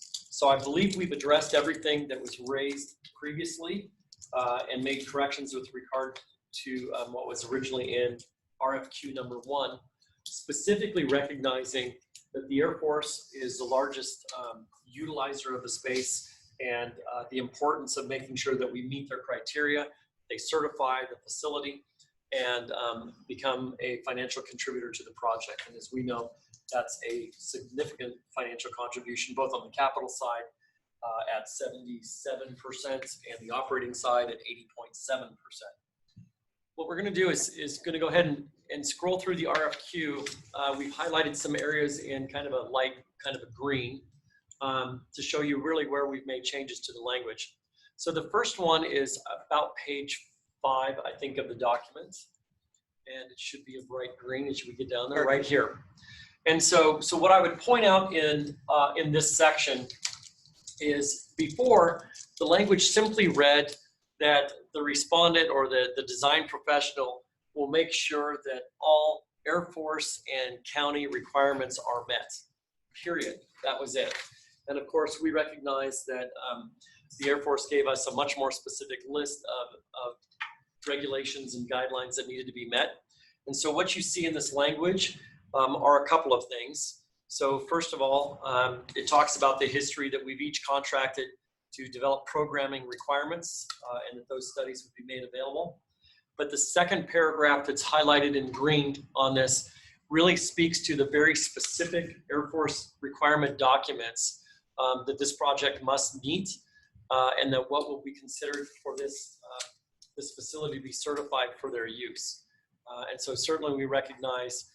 So I believe we've addressed everything that was raised previously and made corrections with regard to what was originally in RFQ number 1, specifically recognizing that the Air Force is the largest utilizer of the space and the importance of making sure that we meet their criteria, they certify the facility, and become a financial contributor to the project. And as we know, that's a significant financial contribution, both on the capital side at 77% and the operating side at 80.7%. What we're going to do is going to go ahead and scroll through the RFQ. We've highlighted some areas in kind of a light, kind of a green, to show you really where we've made changes to the language. So the first one is about page 5, I think, of the document. And it should be a bright green as we get down there, right here. And so what I would point out in this section is, before, the language simply read that the respondent or the design professional will make sure that all Air Force and county requirements are met, period. That was it. And of course, we recognize that the Air Force gave us a much more specific list of regulations and guidelines that needed to be met. And so what you see in this language are a couple of things. So first of all, it talks about the history that we've each contracted to develop programming requirements and that those studies would be made available. But the second paragraph that's highlighted in green on this really speaks to the very specific Air Force requirement documents that this project must meet, and that what will be considered for this facility to be certified for their use. And so certainly we recognize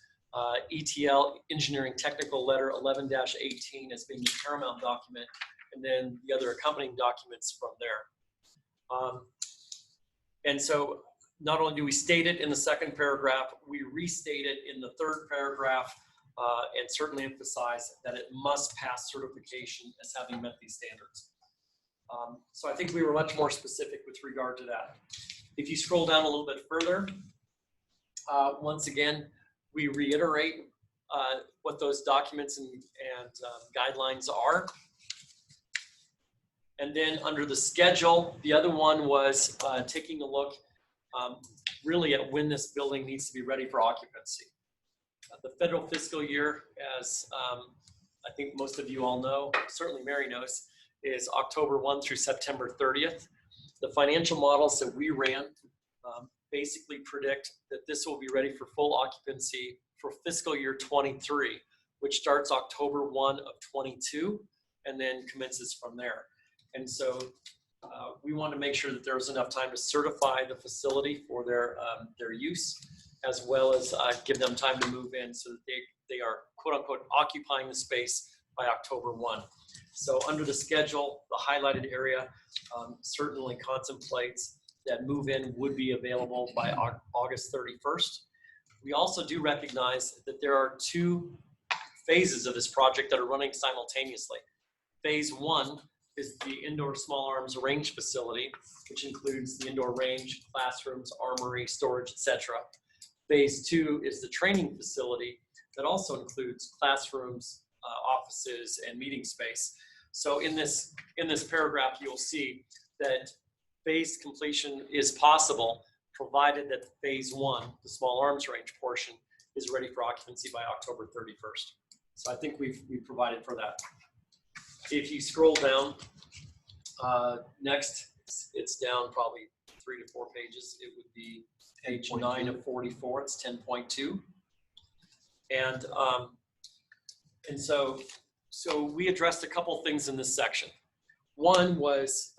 ETL, Engineering Technical Letter 11-18, as being the paramount document, and then the other accompanying documents from there. And so not only do we state it in the second paragraph, we restate it in the third paragraph, and certainly emphasize that it must pass certification as having met these standards. So I think we were much more specific with regard to that. If you scroll down a little bit further, once again, we reiterate what those documents and guidelines are. And then under the schedule, the other one was taking a look really at when this building needs to be ready for occupancy. The federal fiscal year, as I think most of you all know, certainly Mary knows, is October 1 through September 30th. The financial models that we ran basically predict that this will be ready for full occupancy for fiscal year 23, which starts October 1 of 22 and then commences from there. And so we want to make sure that there was enough time to certify the facility for their use, as well as give them time to move in so that they are, quote unquote, occupying the space by October 1. So under the schedule, the highlighted area certainly contemplates that move-in would be available by August 31st. We also do recognize that there are 2 phases of this project that are running simultaneously. Phase 1 is the indoor small arms range facility, which includes the indoor range, classrooms, armory, storage, etc. Phase 2 is the training facility that also includes classrooms, offices, and meeting space. So in this paragraph, you'll see that phase completion is possible, provided that phase 1, the small arms range portion, is ready for occupancy by October 31st. So I think we've provided for that. If you scroll down, next, it's down probably 3 to 4 pages. It would be page 9 of 44. It's 10.2. And so we addressed a couple things in this section. One was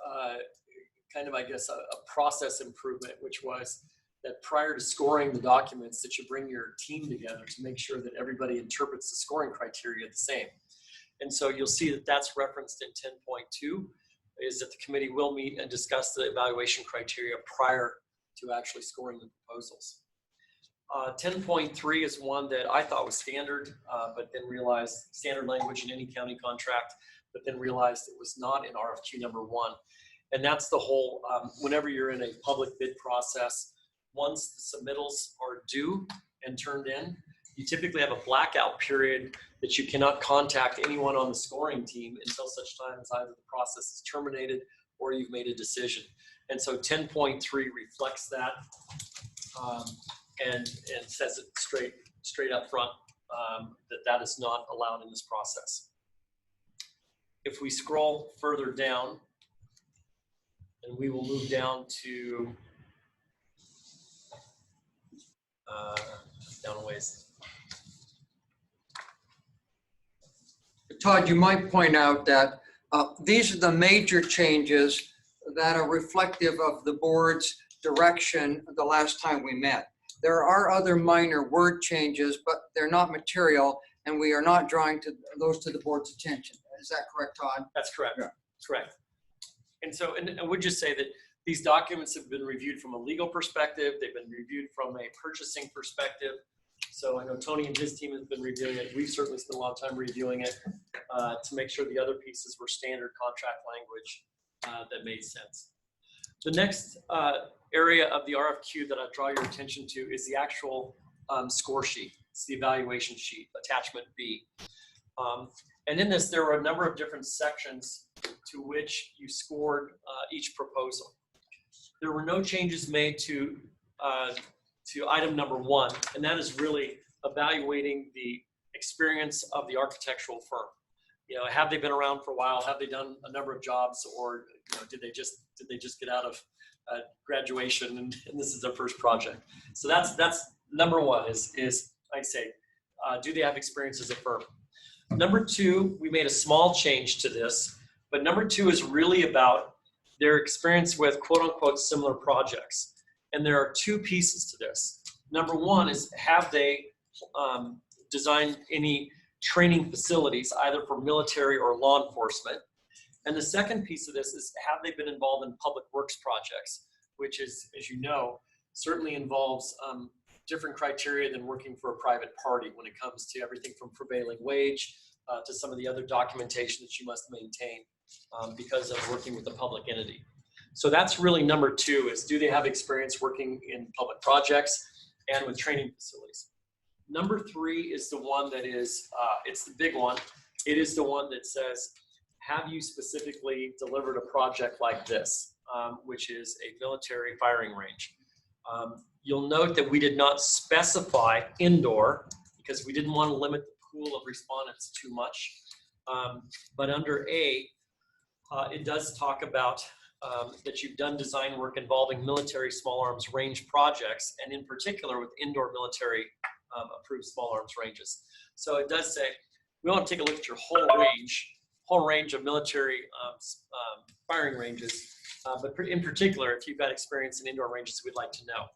kind of, I guess, a process improvement, which was that prior to scoring the documents, that you bring your team together to make sure that everybody interprets the scoring criteria the same. And so you'll see that that's referenced in 10.2, is that the committee will meet and discuss the evaluation criteria prior to actually scoring the proposals. 10.3 is one that I thought was standard, but then realized standard language in any county contract, but then realized it was not in RFQ number 1. And that's the whole, whenever you're in a public bid process, once the submittals are due and turned in, you typically have a blackout period that you cannot contact anyone on the scoring team until such time as either the process is terminated or you've made a decision. And so 10.3 reflects that and says it straight up front that is not allowed in this process. If we scroll further down, And we will move down to down a ways. Todd, you might point out that these are the major changes that are reflective of the board's direction the last time we met. There are other minor word changes, but they're not material, and we are not drawing those to the board's attention. Is that correct, Todd? That's correct. Yeah. Correct. And so, and I would just say that these documents have been reviewed from a legal perspective. They've been reviewed from a purchasing perspective. So I know Tony and his team have been reviewing it. We've certainly spent a lot of time reviewing it to make sure the other pieces were standard contract language that made sense. The next area of the RFQ that I draw your attention to is the actual score sheet. It's the evaluation sheet, attachment B. And in this, there were a number of different sections to which you scored each proposal. There were no changes made to item number 1, and that is really evaluating the experience of the architectural firm. You know, have they been around for a while? Have they done a number of jobs, or you know, did they just get out of graduation and this is their first project? So that's number 1 is I say, do they have experience as a firm? Number 2, we made a small change to this, but number 2 is really about their experience with quote unquote similar projects. And there are 2 pieces to this. Number 1 is, have they designed any training facilities, either for military or law enforcement? And the second piece of this is, have they been involved in public works projects, which is, as you know, certainly involves different criteria than working for a private party when it comes to everything from prevailing wage to some of the other documentation that you must maintain because of working with a public entity. So that's really number 2, is do they have experience working in public projects and with training facilities? Number 3 is the one that is, it's the big one. It is the one that says, have you specifically delivered a project like this, which is a military firing range? You'll note that we did not specify indoor because we didn't want to limit the pool of respondents too much. But under A, it does talk about that you've done design work involving military small arms range projects, and in particular with indoor military approved small arms ranges. So it does say, we want to take a look at your whole range of military firing ranges, but in particular, if you've got experience in indoor ranges, we'd like to know.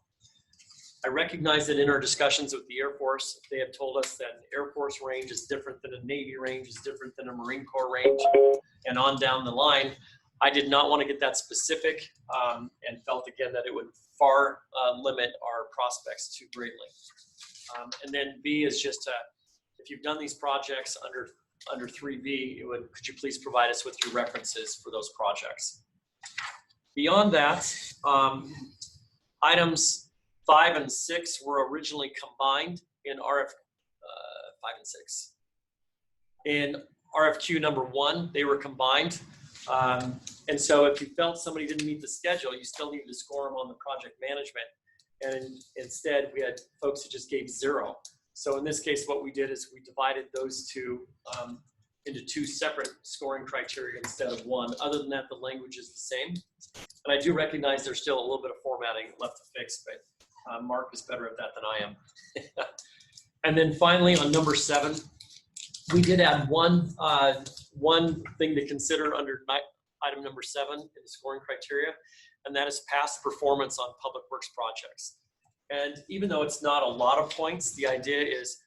I recognize that in our discussions with the Air Force, they have told us that an Air Force range is different than a Navy range, is different than a Marine Corps range, and on down the line. I did not want to get that specific and felt again that it would far limit our prospects too greatly. And then B is just, if you've done these projects under 3B, could you please provide us with your references for those projects? Beyond that, items 5 and 6 were originally combined in 5 and 6. In RFQ number 1, they were combined. And so if you felt somebody didn't meet the schedule, you still needed to score them on the project management. And instead, we had folks who just gave 0. So in this case, what we did is we divided those 2 into 2 separate scoring criteria instead of 1. Other than that, the language is the same. And I do recognize there's still a little bit of formatting left to fix, but Mark is better at that than I am. And then finally, on number 7, we did add one thing to consider under item number 7 in the scoring criteria, and that is past performance on public works projects. And even though it's not a lot of points, the idea is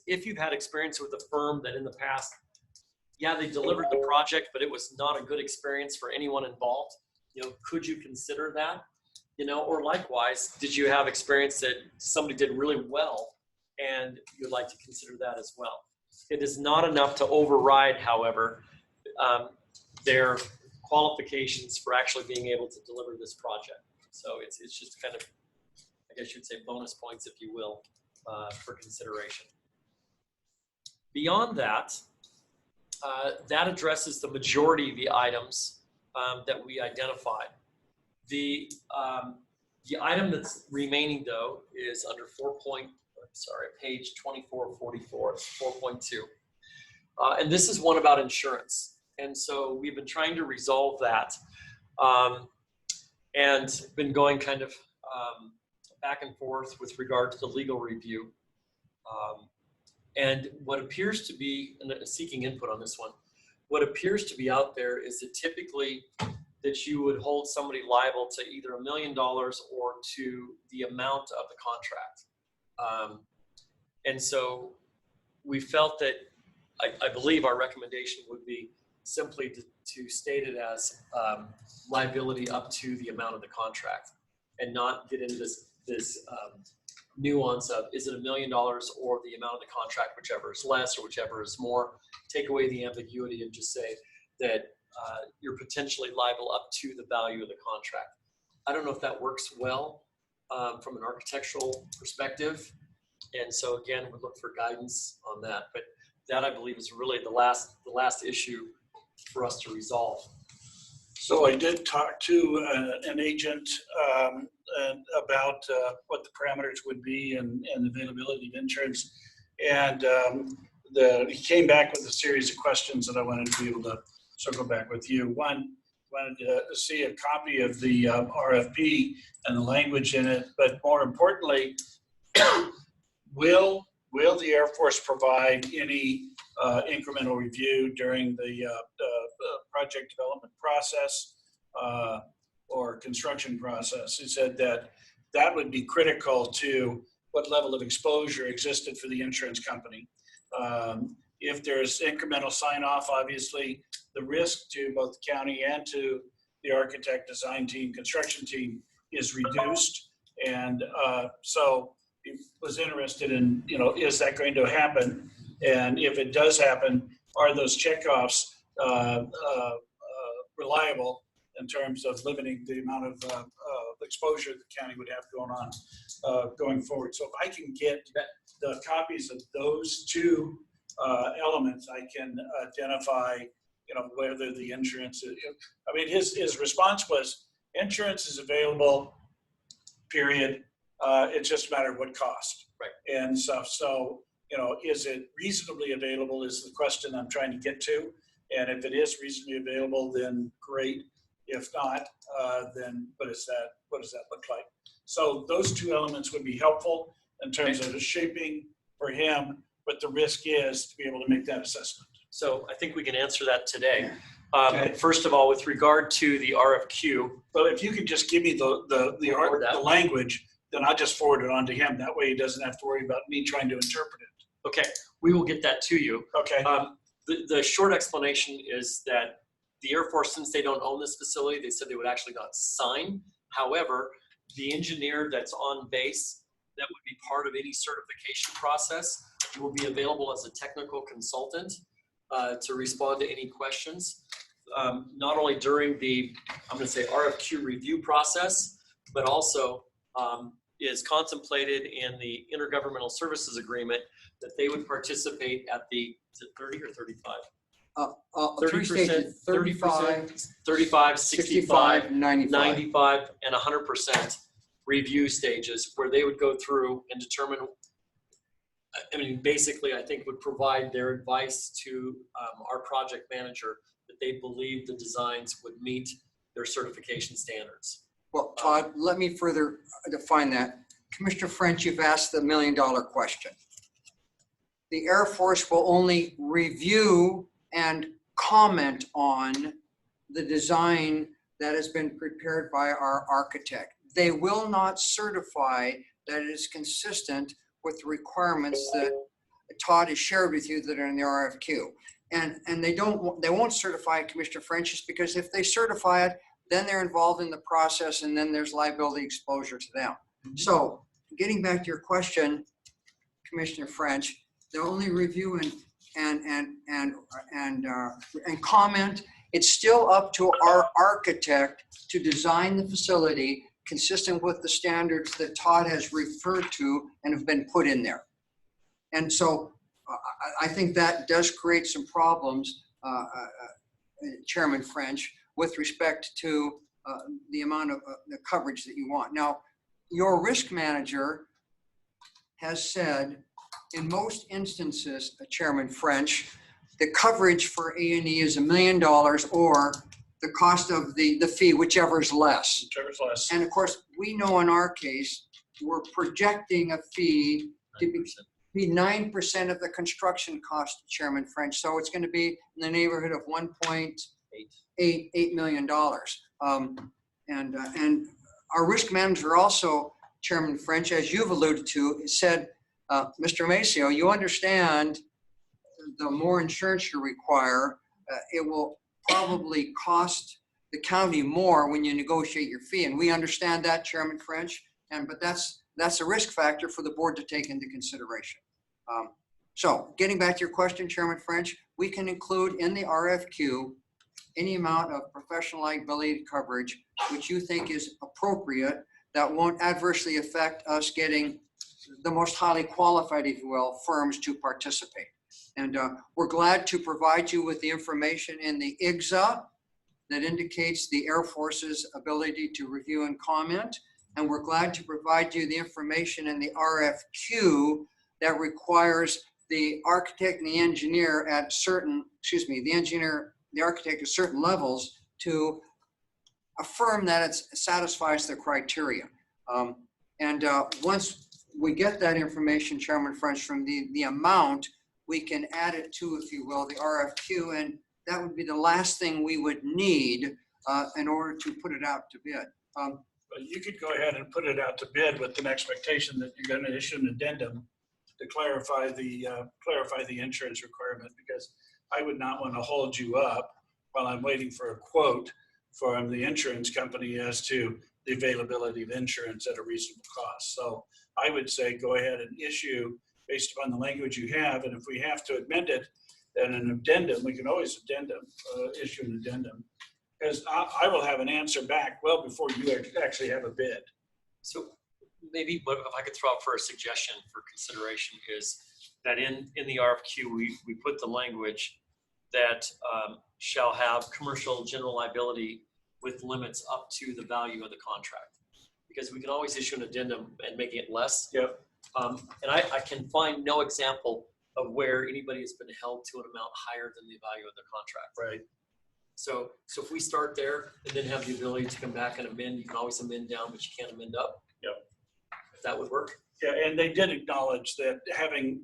if you've had experience with a firm that in the past, yeah, they delivered the project, but it was not a good experience for anyone involved, you know, could you consider that? You know, or likewise, did you have experience that somebody did really well and you'd like to consider that as well? It is not enough to override, however, their qualifications for actually being able to deliver this project. So it's just kind of, I guess you'd say, bonus points, if you will, for consideration. Beyond that, that addresses the majority of the items that we identified. The item that's remaining, though, is under page 2444, 4.2. And this is one about insurance. And so we've been trying to resolve that. and been going kind of back and forth with regard to the legal review. And what appears to be, and seeking input on this one, what appears to be out there is that typically that you would hold somebody liable to either $1 million or to the amount of the contract. And so we felt that, I believe our recommendation would be simply to state it as liability up to the amount of the contract, and not get into this nuance of, is it $1 million or the amount of the contract, whichever is less or whichever is more. Take away the ambiguity and just say that you're potentially liable up to the value of the contract. I don't know if that works well from an architectural perspective. And so again, we look for guidance on that. But that, I believe, is really the last issue for us to resolve. So I did talk to an agent about what the parameters would be and availability of insurance. And he came back with a series of questions that I wanted to be able to circle back with you. One, wanted to see a copy of the RFP and the language in it, but more importantly, will the Air Force provide any incremental review during the project development process or construction process? He said that would be critical to what level of exposure existed for the insurance company. If there's incremental sign-off, obviously the risk to both the county and to the architect, design team, construction team is reduced. And so he was interested in, is that going to happen? And if it does happen, are those checkoffs reliable in terms of limiting the amount of exposure the county would have going on going forward? So if I can get the copies of those two elements, I can identify, whether the insurance is, I mean, his response was, insurance is available, period. It's just a matter of what cost. Right. And so, is it reasonably available is the question I'm trying to get to. And if it is reasonably available, then great. If not, then what does that look like? So those two elements would be helpful in terms of the shaping for him, what the risk is to be able to make that assessment. So I think we can answer that today. Okay. First of all, with regard to the RFQ. Well, if you could just give me the language, then I'll just forward it on to him. That way he doesn't have to worry about me trying to interpret it. Okay, we will get that to you. Okay. The short explanation is that the Air Force, since they don't own this facility, they said they would actually not sign. However, the engineer that's on base, that would be part of any certification process, will be available as a technical consultant to respond to any questions. Not only during the, I'm going to say, RFQ review process, but also is contemplated in the Intergovernmental Services Agreement that they would participate at the, is it 30 or 35? 30%, 35, 65, 95. 95, and 100% review stages where they would go through and determine, I mean, basically, I think would provide their advice to our project manager that they believe the designs would meet their certification standards. Well, Todd, let me further define that. Commissioner French, you've asked the $1 million question. The Air Force will only review and comment on the design that has been prepared by our architect. They will not certify that it is consistent with the requirements that Todd has shared with you that are in the RFQ. And they won't certify it, Commissioner French, just because if they certify it, then they're involved in the process and then there's liability exposure to them. So getting back to your question, Commissioner French, they'll only review and comment. It's still up to our architect to design the facility consistent with the standards that Todd has referred to and have been put in there. And so I think that does create some problems, Chairman French, with respect to the amount of the coverage that you want. Now, your risk manager has said in most instances, Chairman French, the coverage for A&E is $1 million or the cost of the fee, whichever is less. Whichever's less. And of course, we know in our case, we're projecting a fee to be 9% of the construction cost, Chairman French. So it's going to be in the neighborhood of $1.8 million. And our risk manager also, Chairman French, as you've alluded to, said, Mr. Maceo, you understand the more insurance you require, it will probably cost the county more when you negotiate your fee. And we understand that, Chairman French, but that's a risk factor for the board to take into consideration. So getting back to your question, Chairman French, we can include in the RFQ any amount of professional liability coverage which you think is appropriate that won't adversely affect us getting the most highly qualified, if you will, firms to participate. And we're glad to provide you with the information in the IGZA that indicates the Air Force's ability to review and comment. And we're glad to provide you the information in the RFQ that requires the architect and the engineer at certain, the architect at certain levels to affirm that it satisfies the criteria. Once we get that information, Chairman French, from the amount, we can add it to, if you will, the RFQ, and that would be the last thing we would need in order to put it out to bid. But you could go ahead and put it out to bid with an expectation that you're going to issue an addendum to clarify the insurance requirement, because I would not want to hold you up while I'm waiting for a quote from the insurance company as to the availability of insurance at a reasonable cost. So I would say go ahead and issue based upon the language you have, and if we have to amend it, then an addendum, we can always issue an addendum, because I will have an answer back well before you actually have a bid. So maybe if I could throw out for a suggestion for consideration is that in the RFQ, we put the language that shall have commercial general liability with limits up to the value of the contract. Because we can always issue an addendum and making it less. Yep. And I can find no example of where anybody has been held to an amount higher than the value of the contract. Right. So if we start there and then have the ability to come back and amend, you can always amend down, but you can't amend up. Yep. If that would work. Yeah, and they did acknowledge that having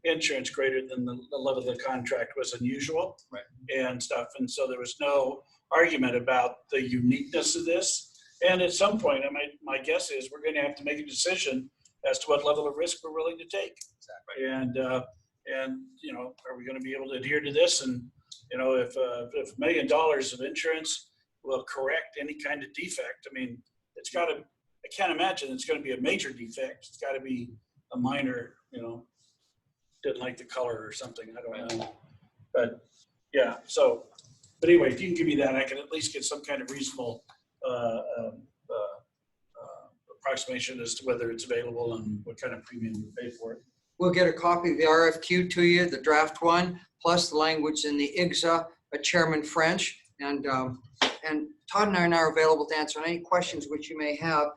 insurance greater than the level of the contract was unusual, right, and stuff. And so there was no argument about the uniqueness of this. And at some point, my guess is we're going to have to make a decision as to what level of risk we're willing to take. Exactly. And you know, are we going to be able to adhere to this? And you know, if $1 million of insurance will correct any kind of defect, I mean, it's got to. I can't imagine it's going to be a major defect. It's got to be a minor, you know, didn't like the color or something. I don't know. But yeah, so, but anyway, if you can give me that, I can at least get some kind of reasonable approximation as to whether it's available and what kind of premium you pay for it. We'll get a copy of the RFQ to you, the draft one, plus the language in the IGZA, Chairman French. And Todd and I are now available to answer any questions which you may have.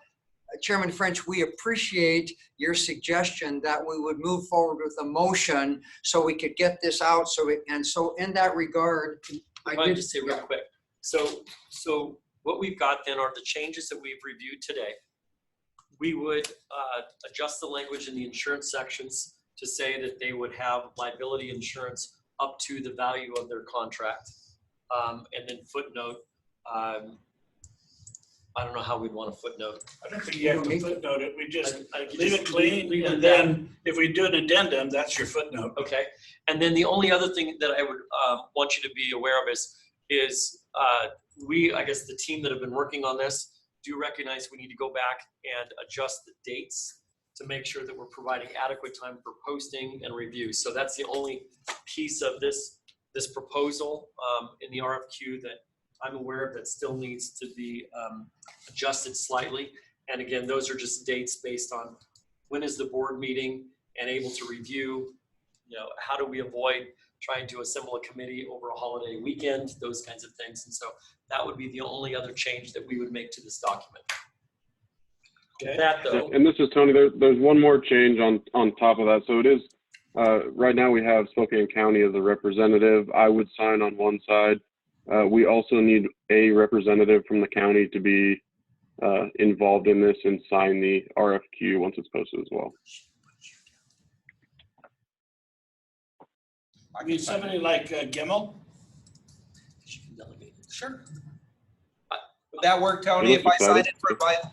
Chairman French, we appreciate your suggestion that we would move forward with a motion so we could get this out. So in that regard, I did just say real quick. So what we've got then are the changes that we've reviewed today. We would adjust the language in the insurance sections to say that they would have liability insurance up to the value of their contract. And then footnote, I don't know how we'd want to footnote. I don't think you have to footnote it. We just leave it clean, and then if we do an addendum, that's your footnote. Okay. And then the only other thing that I would want you to be aware of is I guess the team that have been working on this do recognize we need to go back and adjust the dates to make sure that we're providing adequate time for posting and review. So that's the only piece of this proposal in the RFQ that I'm aware of that still needs to be adjusted slightly. And again, those are just dates based on when is the board meeting and able to review, you know, how do we avoid trying to assemble a committee over a holiday weekend, those kinds of things. And so that would be the only other change that we would make to this document. Okay. That though, and this is Tony, there's one more change on top of that. So it is, right now we have Spokane County as a representative. I would sign on one side We also need a representative from the county to be involved in this and sign the RFQ once it's posted as well. I mean, somebody like Gimmel? Sure. Would that work, Tony, if I signed it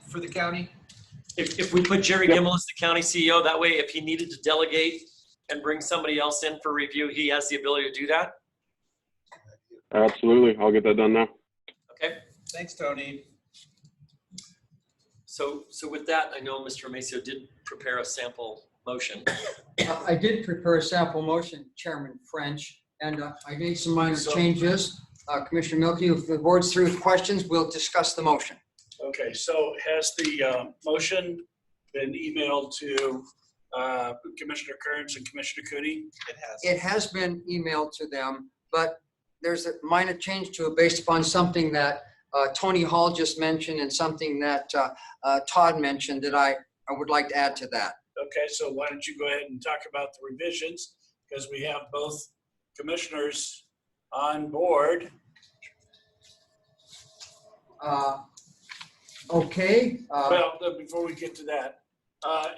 for the county? If we put Jerry Gimmel as the county CEO, that way if he needed to delegate and bring somebody else in for review, he has the ability to do that? Absolutely. I'll get that done now. Okay. Thanks, Tony. So with that, I know Mr. Maceo did prepare a sample motion. I did prepare a sample motion, Chairman French, and I made some minor changes. Commissioner Milky, if the board's through with questions, we'll discuss the motion. Okay, so has the motion been emailed to Commissioner Kearns and Commissioner Cooney? It has. It has been emailed to them, but there's a minor change to it based upon something that Tony Hall just mentioned and something that Todd mentioned that I would like to add to that. Okay, so why don't you go ahead and talk about the revisions, because we have both commissioners on board. Okay. Well, before we get to that,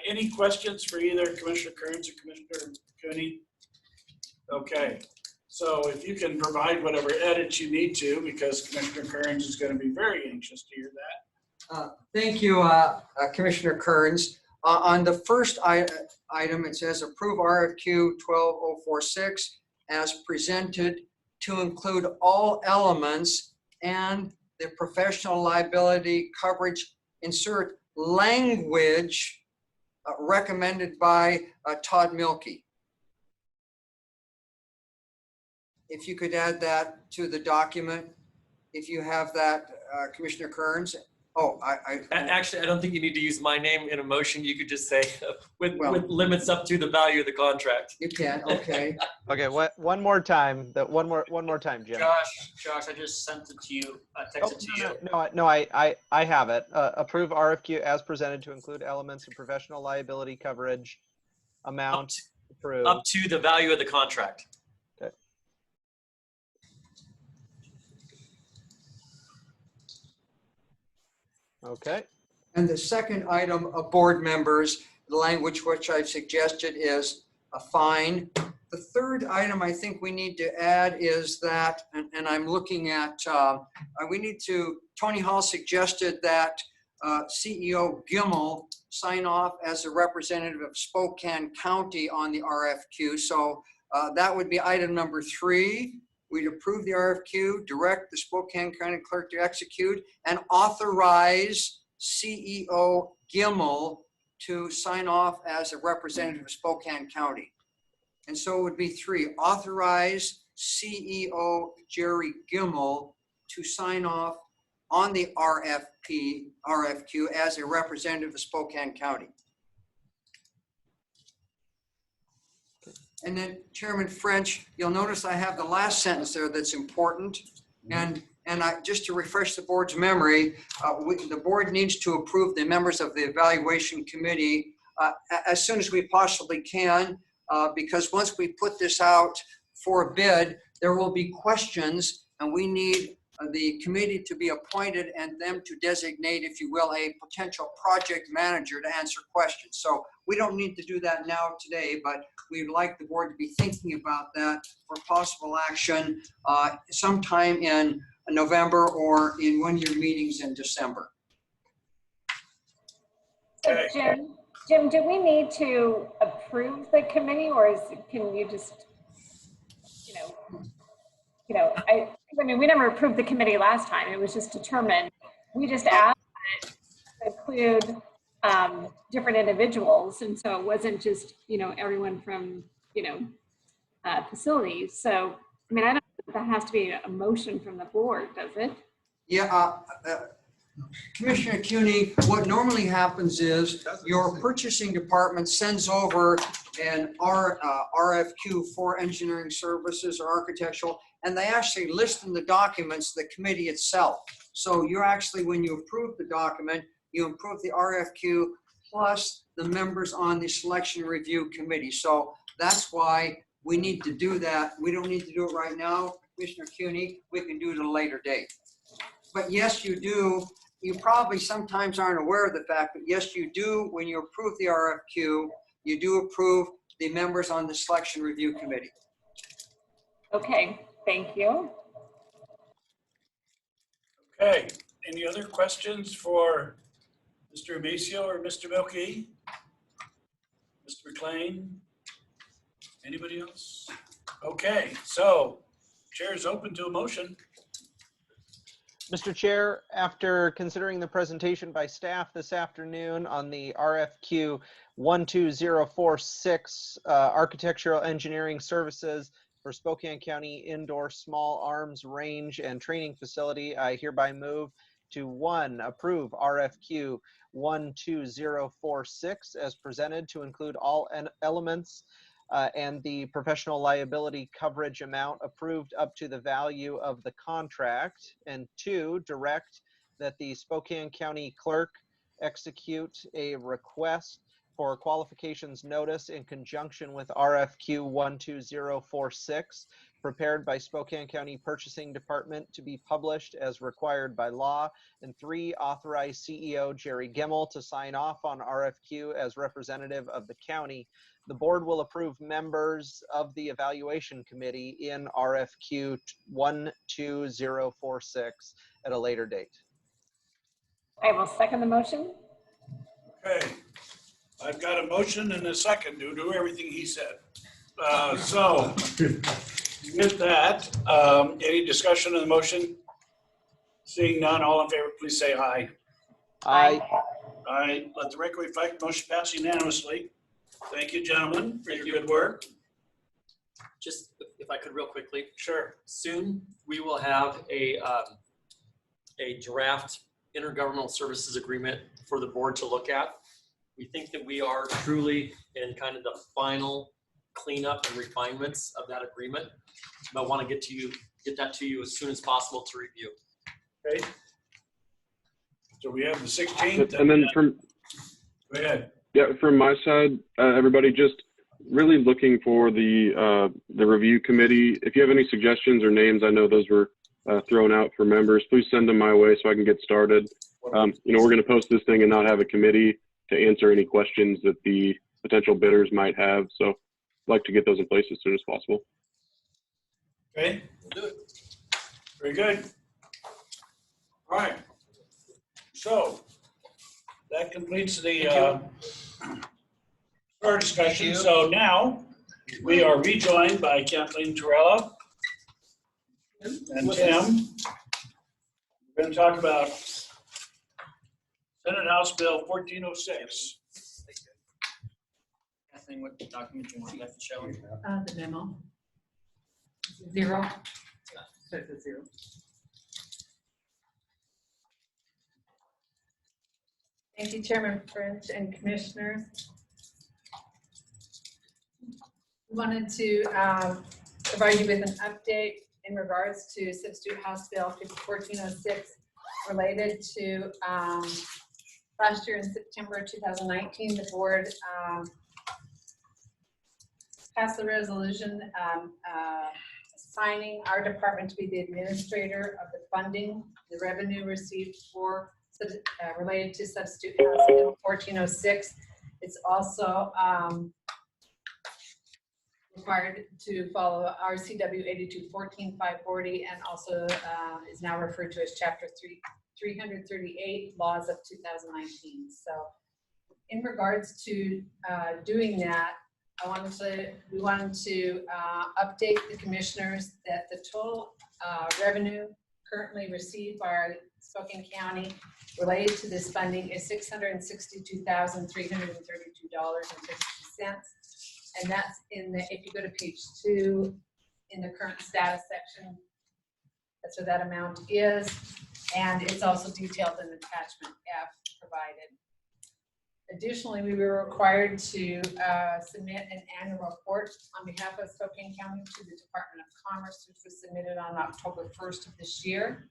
any questions for either Commissioner Kearns or Commissioner Cooney? Okay, so if you can provide whatever edits you need to, because Commissioner Kearns is going to be very anxious to hear that. Thank you, Commissioner Kearns. On the first item, it says approve RFQ 12046 as presented to include all elements and the professional liability coverage. Insert language recommended by Todd Milky. If you could add that to the document, if you have that, Commissioner Kearns. Oh, Actually, I don't think you need to use my name in a motion. You could just say with limits up to the value of the contract. You can, okay. Okay, one more time. One more time, Jim. Josh, I just sent it to you. I texted to you. No, I have it. Approve RFQ as presented to include elements of professional liability coverage amount approved. Up to the value of the contract. Okay. Okay. And the second item of board members, the language which I've suggested is a fine. The third item I think we need to add is that, and I'm looking at, we need to, Tony Hall suggested that CEO Gimmel sign off as a representative of Spokane County on the RFQ. So that would be item number 3. We'd approve the RFQ, direct the Spokane County Clerk to execute, and authorize CEO Gimmel to sign off as a representative of Spokane County. And so it would be 3, authorize CEO Jerry Gimmel to sign off on the RFQ as a representative of Spokane County. And then Chairman French, you'll notice I have the last sentence there that's important. And just to refresh the board's memory, the board needs to approve the members of the evaluation committee as soon as we possibly can, because once we put this out for a bid, there will be questions, and we need the committee to be appointed and them to designate, if you will, a potential project manager to answer questions. So we don't need to do that now today, but we'd like the board to be thinking about that for possible action sometime in November or in one-year meetings in December. So Jim, do we need to approve the committee, or can you just, I mean, we never approved the committee last time. It was just determined. We just asked it to include different individuals, and so it wasn't just everyone from facilities. So I mean, I don't think that has to be a motion from the board, does it? Yeah, Commissioner Cooney, what normally happens is your purchasing department sends over an RFQ for engineering services or architectural, and they actually list in the documents the committee itself. So you're actually, when you approve the document, you approve the RFQ plus the members on the selection review committee. So that's why we need to do that. We don't need to do it right now. Commissioner CUNY, we can do it at a later date. But yes, you do. You probably sometimes aren't aware of the fact, but yes, you do. When you approve the RFQ, you do approve the members on the selection review committee. Okay, thank you. Okay, any other questions for Mr. Amicio or Mr. Milkey? Mr. McLean? Anybody else? Okay, so chair is open to a motion. Mr. Chair, after considering the presentation by staff this afternoon on the RFQ 12046 Architectural Engineering Services for Spokane County Indoor Small Arms Range and Training Facility, I hereby move to 1, approve RFQ 12046 as presented to include all elements and the professional liability coverage amount approved up to the value of the contract. And 2, direct that the Spokane County Clerk execute a request for qualifications notice in conjunction with RFQ 12046, prepared by Spokane County Purchasing Department to be published as required by law. And 3, authorize CEO Jerry Gemmel to sign off on RFQ as representative of the county. The board will approve members of the evaluation committee in RFQ 12046 at a later date. I will second the motion. Okay, I've got a motion and a second to do everything he said. So with that, any discussion on the motion? Seeing none, all in favor, please say aye. Aye. Aye. Let the record reflect motion passed unanimously. Thank you, gentlemen, for your good work. Just if I could real quickly. Sure. Soon we will have a draft intergovernmental services agreement for the board to look at. We think that we are truly in kind of the final cleanup and refinements of that agreement. But I want to get that to you as soon as possible to review. Okay. So we have the 16th. And then from, go ahead. Yeah, from my side, everybody just really looking for the review committee. If you have any suggestions or names, I know those were thrown out for members, please send them my way so I can get started. We're going to post this thing and not have a committee to answer any questions that the potential bidders might have. So I'd like to get those in place as soon as possible. Okay, we'll do it. Very good. All right. So that completes the our discussion. So now we are rejoined by Kathleen Torella and Tim. We're going to talk about Senate House Bill 1406. Kathleen, what document do you want left to show? The memo. 0. So it's a 0. Thank you, Chairman French and Commissioners. We wanted to provide you with an update in regards to Substitute House Bill 1406 related to last year in September 2019, the board passed the resolution assigning our department to be the administrator of the funding, the revenue received for related to Substitute House Bill 1406. It's also required to follow RCW 8214-540 and also is now referred to as Chapter 338 Laws of 2019. So in regards to doing that, we wanted to update the commissioners that the total revenue currently received by our Spokane County related to this funding is $662,332.52. And that's in the, if you go to page 2 in the current status section, that's what that amount is. And it's also detailed in attachment F provided. Additionally, we were required to submit an annual report on behalf of Spokane County to the Department of Commerce, which was submitted on October 1st of this year.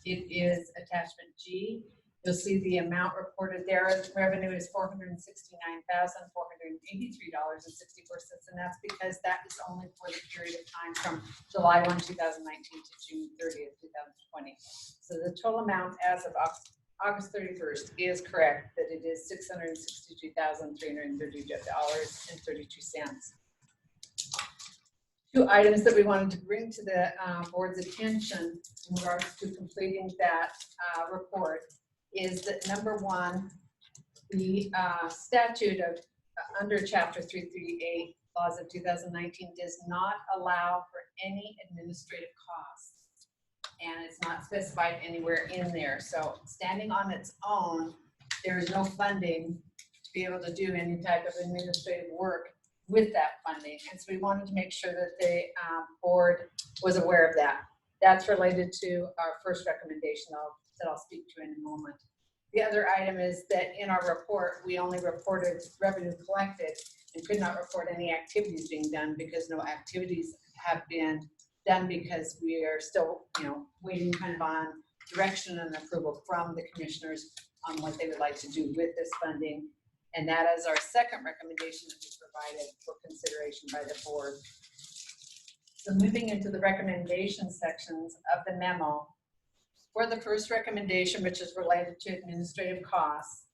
It is attachment G. You'll see the amount reported there. Revenue is $469,483.64, and that's because that is only for the period of time from July 1, 2019 to June 30th, 2020. So the total amount as of August 31st is correct, that it is $662,332.32. Two items that we wanted to bring to the board's attention in regards to completing that report is that number one, the statute of under Chapter 338 laws of 2019 does not allow for any administrative costs, and it's not specified anywhere in there. So standing on its own, there is no funding to be able to do any type of administrative work with that funding. And so we wanted to make sure that the board was aware of that. That's related to our first recommendation that I'll speak to in a moment. The other item is that in our report, we only reported revenue collected and could not report any activities being done because no activities have been done because we are still, waiting kind of on direction and approval from the commissioners on what they would like to do with this funding. And that is our second recommendation that we provided for consideration by the board. So moving into the recommendation sections of the memo, for the first recommendation, which is related to administrative costs,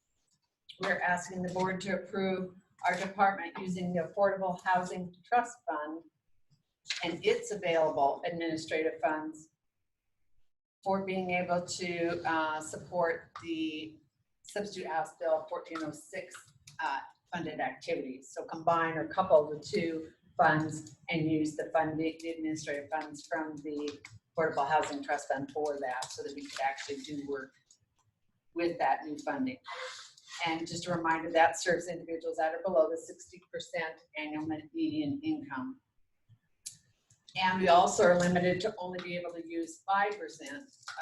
we're asking the board to approve our department using the Affordable Housing Trust Fund and its available administrative funds for being able to support the Substitute House Bill 1406 funded activities. So combine or couple the two funds and use the administrative funds from the Affordable Housing Trust Fund for that, so that we could actually do work with that new funding. And just a reminder, that serves individuals that are below the 60% annual median income. And we also are limited to only be able to use 5%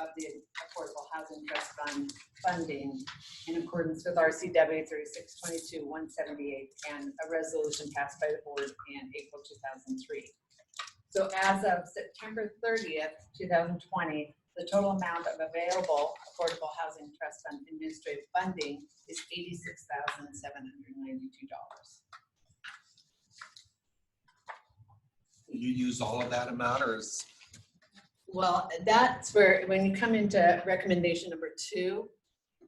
of the Affordable Housing Trust Fund funding in accordance with RCW 3622-178 and a resolution passed by the board in April 2003. So as of September 30th, 2020, the total amount of available Affordable Housing Trust Fund administrative funding is $86,792. You use all of that amount, or is? Well, that's where, when you come into recommendation number 2,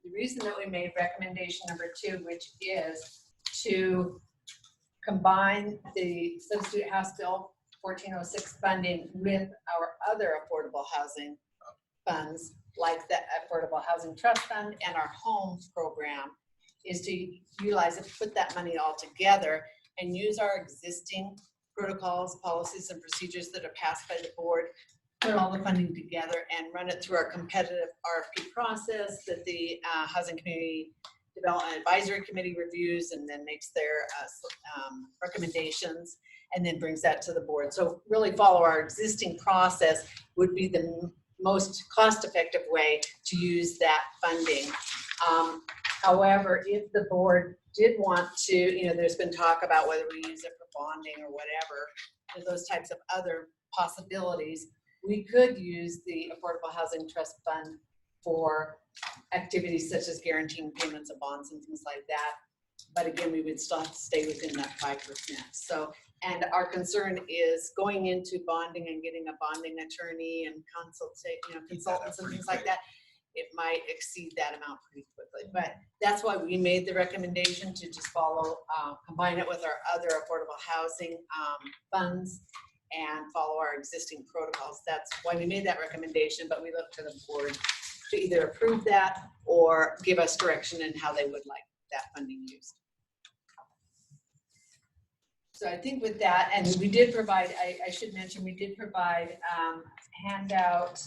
the reason that we made recommendation number 2, which is to combine the Substitute House Bill 1406 funding with our other affordable housing funds, like the Affordable Housing Trust Fund and our homes program, is to utilize it, put that money all together and use our existing protocols, policies, and procedures that are passed by the board, put all the funding together and run it through our competitive RFP process that the Housing Community Development Advisory Committee reviews and then makes their recommendations and then brings that to the board. So really follow our existing process would be the most cost-effective way to use that funding. However, if the board did want to, there's been talk about whether we use it for bonding or whatever, those types of other possibilities, we could use the Affordable Housing Trust Fund for activities such as guaranteeing payments of bonds and things like that. But again, we would still have to stay within that 5%. So, and our concern is going into bonding and getting a bonding attorney and consultants and things like that. It might exceed that amount pretty quickly. But that's why we made the recommendation to just follow, combine it with our other affordable housing funds and follow our existing protocols. That's why we made that recommendation, but we look to the board to either approve that or give us direction in how they would like that funding used. So I think with that, and we did provide, I should mention, we did provide handout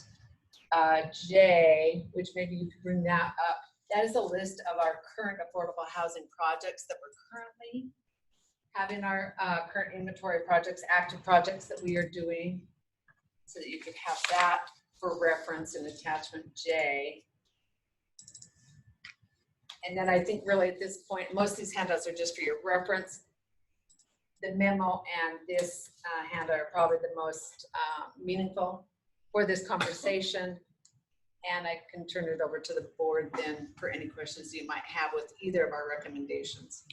J, which maybe you could bring that up. That is a list of our current affordable housing projects that we're currently having our current inventory projects, active projects that we are doing, so that you could have that for reference in attachment J. And then I think really at this point, most of these handouts are just for your reference. The memo and this handout are probably the most meaningful for this conversation. And I can turn it over to the board then for any questions you might have with either of our recommendations.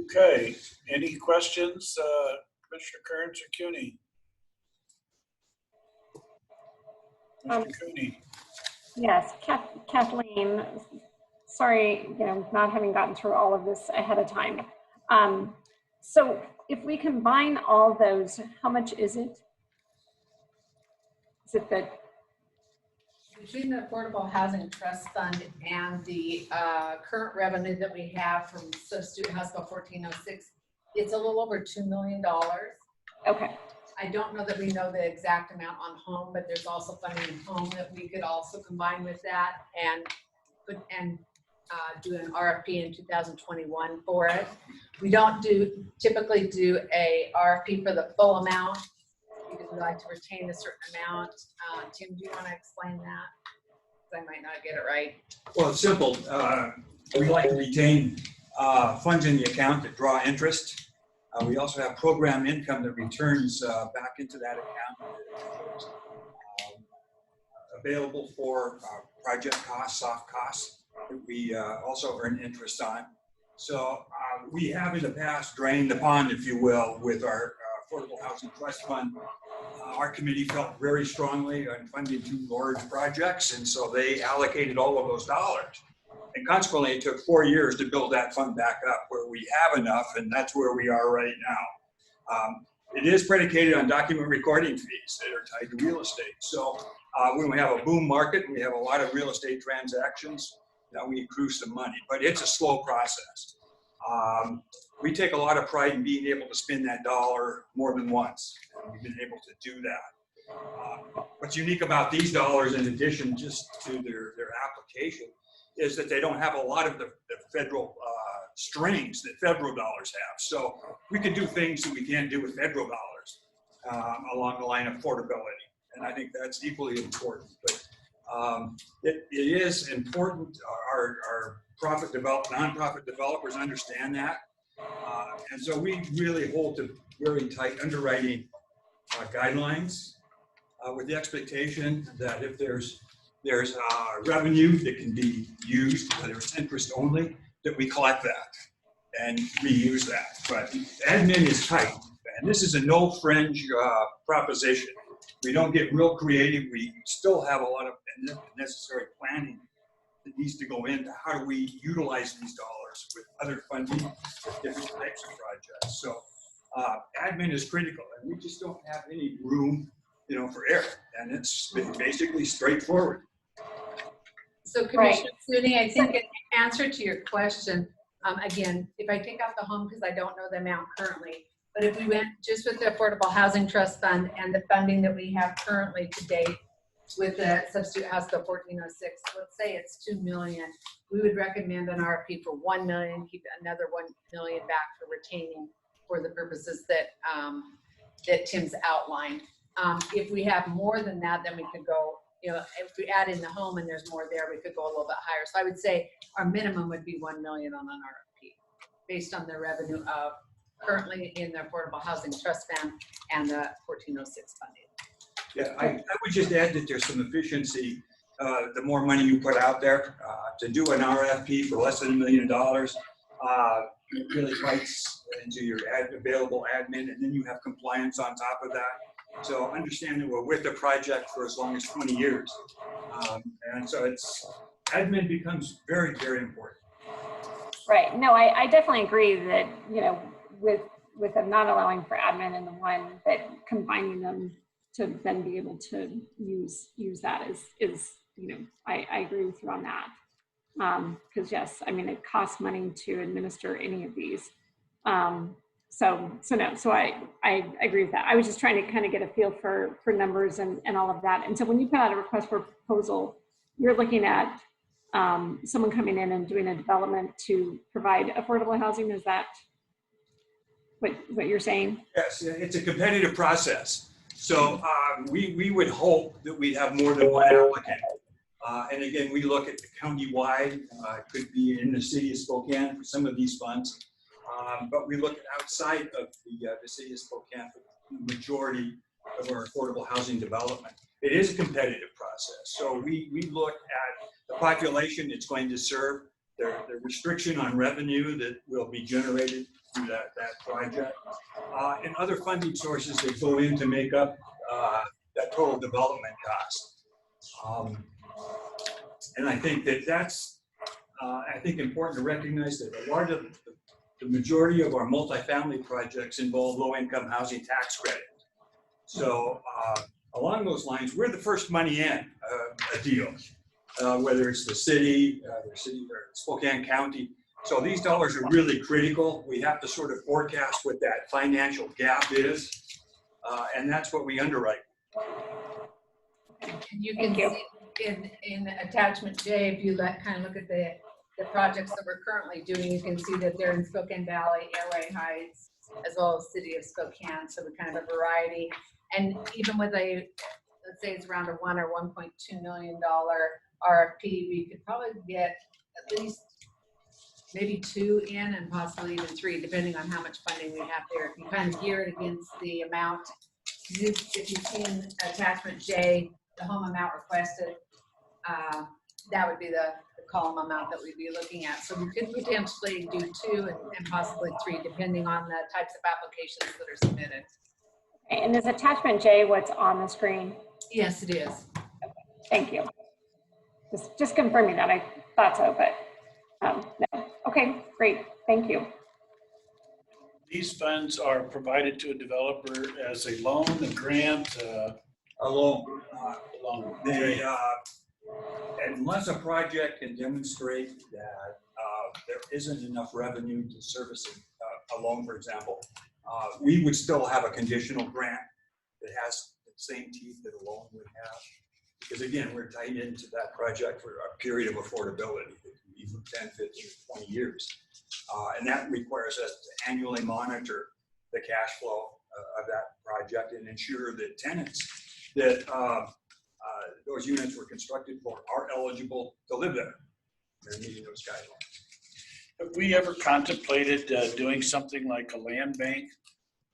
Okay, any questions, Commissioner Kearns or CUNY? Mr. CUNY. Yes, Kathleen, sorry, not having gotten through all of this ahead of time. So if we combine all those, how much is it? Is it the Between the Affordable Housing Trust Fund and the current revenue that we have from Substitute House Bill 1406, it's a little over $2 million. Okay. I don't know that we know the exact amount on home, but there's also funding in home that we could also combine with that and do an RFP in 2021 for it. We don't typically do a RFP for the full amount because we like to retain a certain amount. Tim, do you want to explain that? Because I might not get it right. Well, it's simple. We like to retain funds in the account that draw interest. We also have program income that returns back into that account, available for project costs, soft costs, that we also earn interest on. So we have in the past drained the pond, if you will, with our Affordable Housing Trust Fund. Our committee felt very strongly on funding 2 large projects, and so they allocated all of those dollars. And consequently, it took 4 years to build that fund back up where we have enough, and that's where we are right now. It is predicated on document recording fees that are tied to real estate. So when we have a boom market, we have a lot of real estate transactions, we accrue some money, but it's a slow process. We take a lot of pride in being able to spend that dollar more than once, and we've been able to do that. What's unique about these dollars, in addition just to their application, is that they don't have a lot of the federal strings that federal dollars have. So we can do things that we can't do with federal dollars along the line of affordability. And I think that's equally important. But it is important. Our nonprofit developers understand that. And so we really hold to very tight underwriting guidelines with the expectation that if there's revenue that can be used, whether it's interest only, that we collect that and reuse that. But admin is tight, and this is a no fringe proposition. We don't get real creative. We still have a lot of necessary planning that needs to go into how do we utilize these dollars with other funding for different types of projects. So admin is critical, and we just don't have any room, for error, and it's basically straightforward. So Commissioner Sunni, I think in answer to your question, again, if I take out the home, because I don't know the amount currently, but if we went just with the Affordable Housing Trust Fund and the funding that we have currently to date with the Substitute House Bill 1406, let's say it's $2 million, we would recommend an RFP for $1 million, keep another $1 million back for retaining for the purposes that that Tim's outlined. If we have more than that, then we could go, if we add in the home and there's more there, we could go a little bit higher. So I would say our minimum would be $1 million on an RFP based on the revenue of currently in the Affordable Housing Trust Fund and the 1406 funding. Yeah, I would just add that there's some efficiency. The more money you put out there to do an RFP for less than $1 million, it really fights into your available admin, and then you have compliance on top of that. So understand that we're with the project for as long as 20 years. And so admin becomes very, very important. Right. No, I definitely agree that, with them not allowing for admin in the one, that combining them to then be able to use that is I agree with you on that. Because yes, it costs money to administer any of these. So I agree with that. I was just trying to kind of get a feel for numbers and all of that. And so when you put out a request for proposal, you're looking at someone coming in and doing a development to provide affordable housing. Is that what you're saying? Yes, it's a competitive process. So we would hope that we'd have more than one applicant. And again, we look at the county-wide, it could be in the city of Spokane for some of these funds. But we look at outside of the city of Spokane for the majority of our affordable housing development. It is a competitive process. process. So we look at the population it's going to serve, the restriction on revenue that will be generated through that project, and other funding sources that go in to make up that total development cost. And I think that's important to recognize that a lot of the majority of our multifamily projects involve low-income housing tax credit. So along those lines, we're the first money in a deal, whether it's the city or Spokane County. So these dollars are really critical. We have to sort of forecast what that financial gap is, and that's what we underwrite. You can see in attachment J, if you kind of look at the projects that we're currently doing, you can see that they're in Spokane Valley, Airway Heights, as well as City of Spokane. So we kind of a variety. And even with let's say it's around a $1 or $1.2 million RFP, we could probably get at least maybe 2 in and possibly even 3, depending on how much funding we have there. If you kind of gear it against the amount, if you see in attachment J, the home amount requested, that would be the column amount that we'd be looking at. So we could potentially do 2 and possibly 3, depending on the types of applications that are submitted. And is attachment J what's on the screen? Yes, it is. Okay, thank you. Just confirming that. I thought so, but no. Okay, great. Thank you. These funds are provided to a developer as a loan, a grant, A loan. Okay. Unless a project can demonstrate that there isn't enough revenue to service a loan, for example, we would still have a conditional grant that has the same teeth that a loan would have. Because again, we're tied into that project for a period of affordability that can be for 10, 15, 20 years. And that requires us to annually monitor the cash flow of that project and ensure that tenants that those units were constructed for are eligible to live there. They're meeting those guidelines. Have we ever contemplated doing something like a land bank,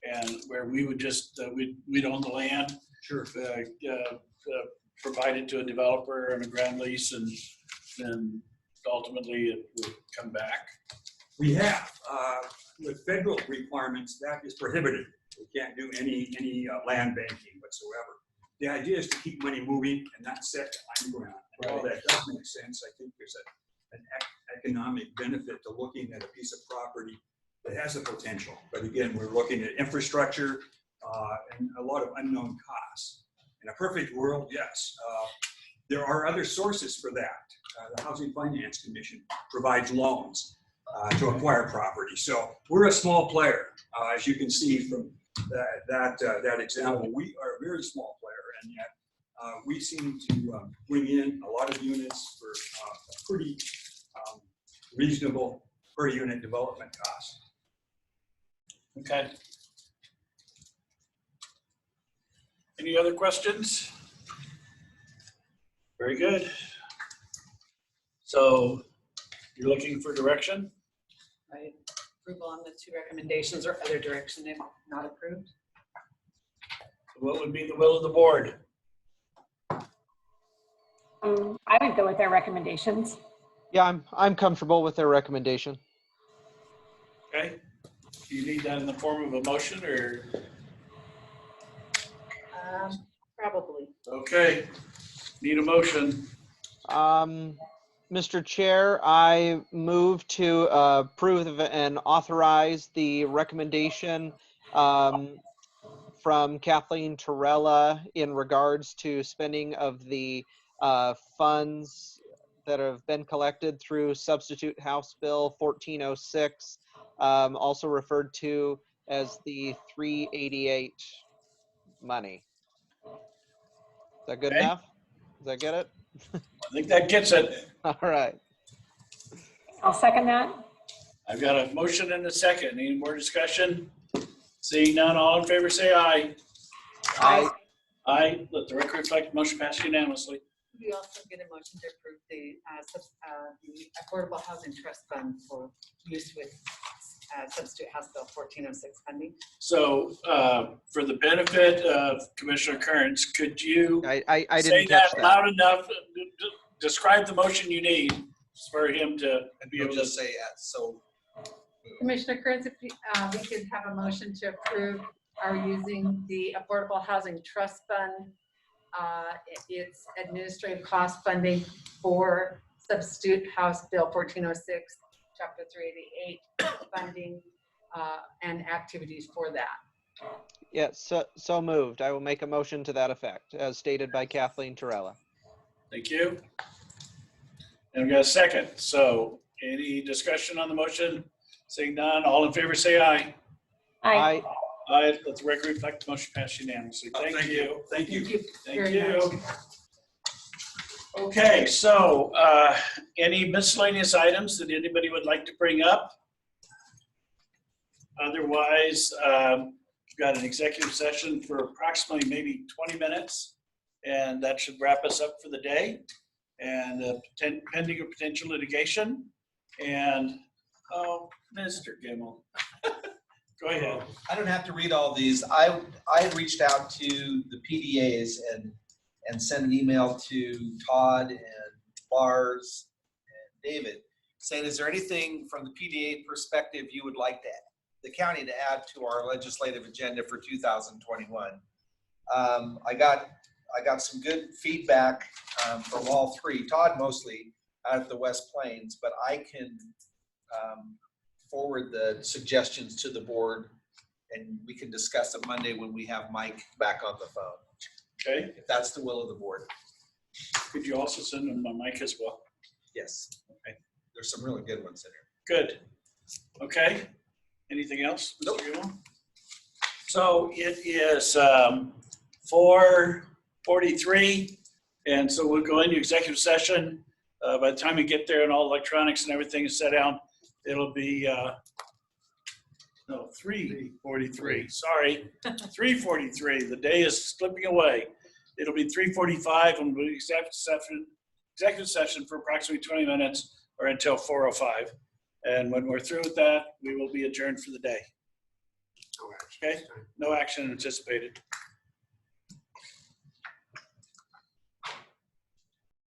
and where we would just we'd own the land, sure, provide it to a developer on a ground lease, and then ultimately it would come back? We have with federal requirements that is prohibited. We can't do any land banking whatsoever. The idea is to keep money moving and not set time ground. While that does make sense, I think there's an economic benefit to looking at a piece of property that has the potential. But again, we're looking at infrastructure and a lot of unknown costs. In a perfect world, yes. There are other sources for that. The Housing Finance Commission provides loans to acquire property. So we're a small player. As you can see from that example, we are a very small player, and yet we seem to bring in a lot of units for a pretty reasonable per unit development cost. Okay. Any other questions? Very good. So you're looking for direction? Right. Approval on the 2 recommendations or other direction if not approved. What would be the will of the board? I would go with their recommendations. Yeah, I'm comfortable with their recommendation. Okay. Do you need that in the form of a motion, or? Probably. Okay. Need a motion. Mr. Chair, I move to approve and authorize the recommendation from Kathleen Torella in regards to spending of the funds that have been collected through Substitute House Bill 1406, also referred to as the 388 money. Is that good enough? Does that get it? I think that gets it. All right. I'll second that. I've got a motion and a second. Any more discussion? Seeing none, all in favor say aye. Aye. Aye. Let the record reflect motion passed unanimously. We also get a motion to approve the Affordable Housing Trust Fund for use with substitute House Bill 1406 funding. So for the benefit of Commissioner Kearns, could you I say didn't catch that that. loud enough? Describe the motion you need for him to be You'll able to. just say, so. Commissioner Kearns, if we could have a motion to approve our using the Affordable Housing Trust Fund. It's administrative cost funding for substitute House Bill 1406, Chapter 388 funding and activities for that. Yeah, so moved. I will make a motion to that effect, as stated by Kathleen Torella. Thank you. And we got a second. So any discussion on the motion? Seeing none, all in favor say aye. Aye. Aye. Let the record reflect the motion passed unanimously. Thank you. Thank you. Thank you. Okay, so any miscellaneous items that anybody would like to bring up? Otherwise, we've got an executive session for approximately maybe 20 minutes, and that should wrap us up for the day. And pending or potential litigation. And, oh, Mr. Gimmel. Go ahead. I don't have to read all these. I had reached out to the PDAs and sent an email to Todd and Lars and David saying, is there anything from the PDA perspective you would like the county to add to our legislative agenda for 2021? I got some good feedback from all three, Todd mostly out of the West Plains, but I can forward the suggestions to the board and we can discuss it Monday when we have Mike back on the phone. Okay. If that's the will of the board. Could you also send them a mic as well? Yes. Okay. There's some really good ones in here. Good. Okay. Anything else? Nope. Mr. Gimmel? So it is 4:43, and so we'll go into executive session. By the time we get there and all electronics and everything is set down, it'll be, no, 3:43, sorry, 3:43. The day is slipping away. It'll be 3:45 and we'll be executive session for approximately 20 minutes or until 4:05. And when we're through with that, we will be adjourned for the day. Okay? No action anticipated.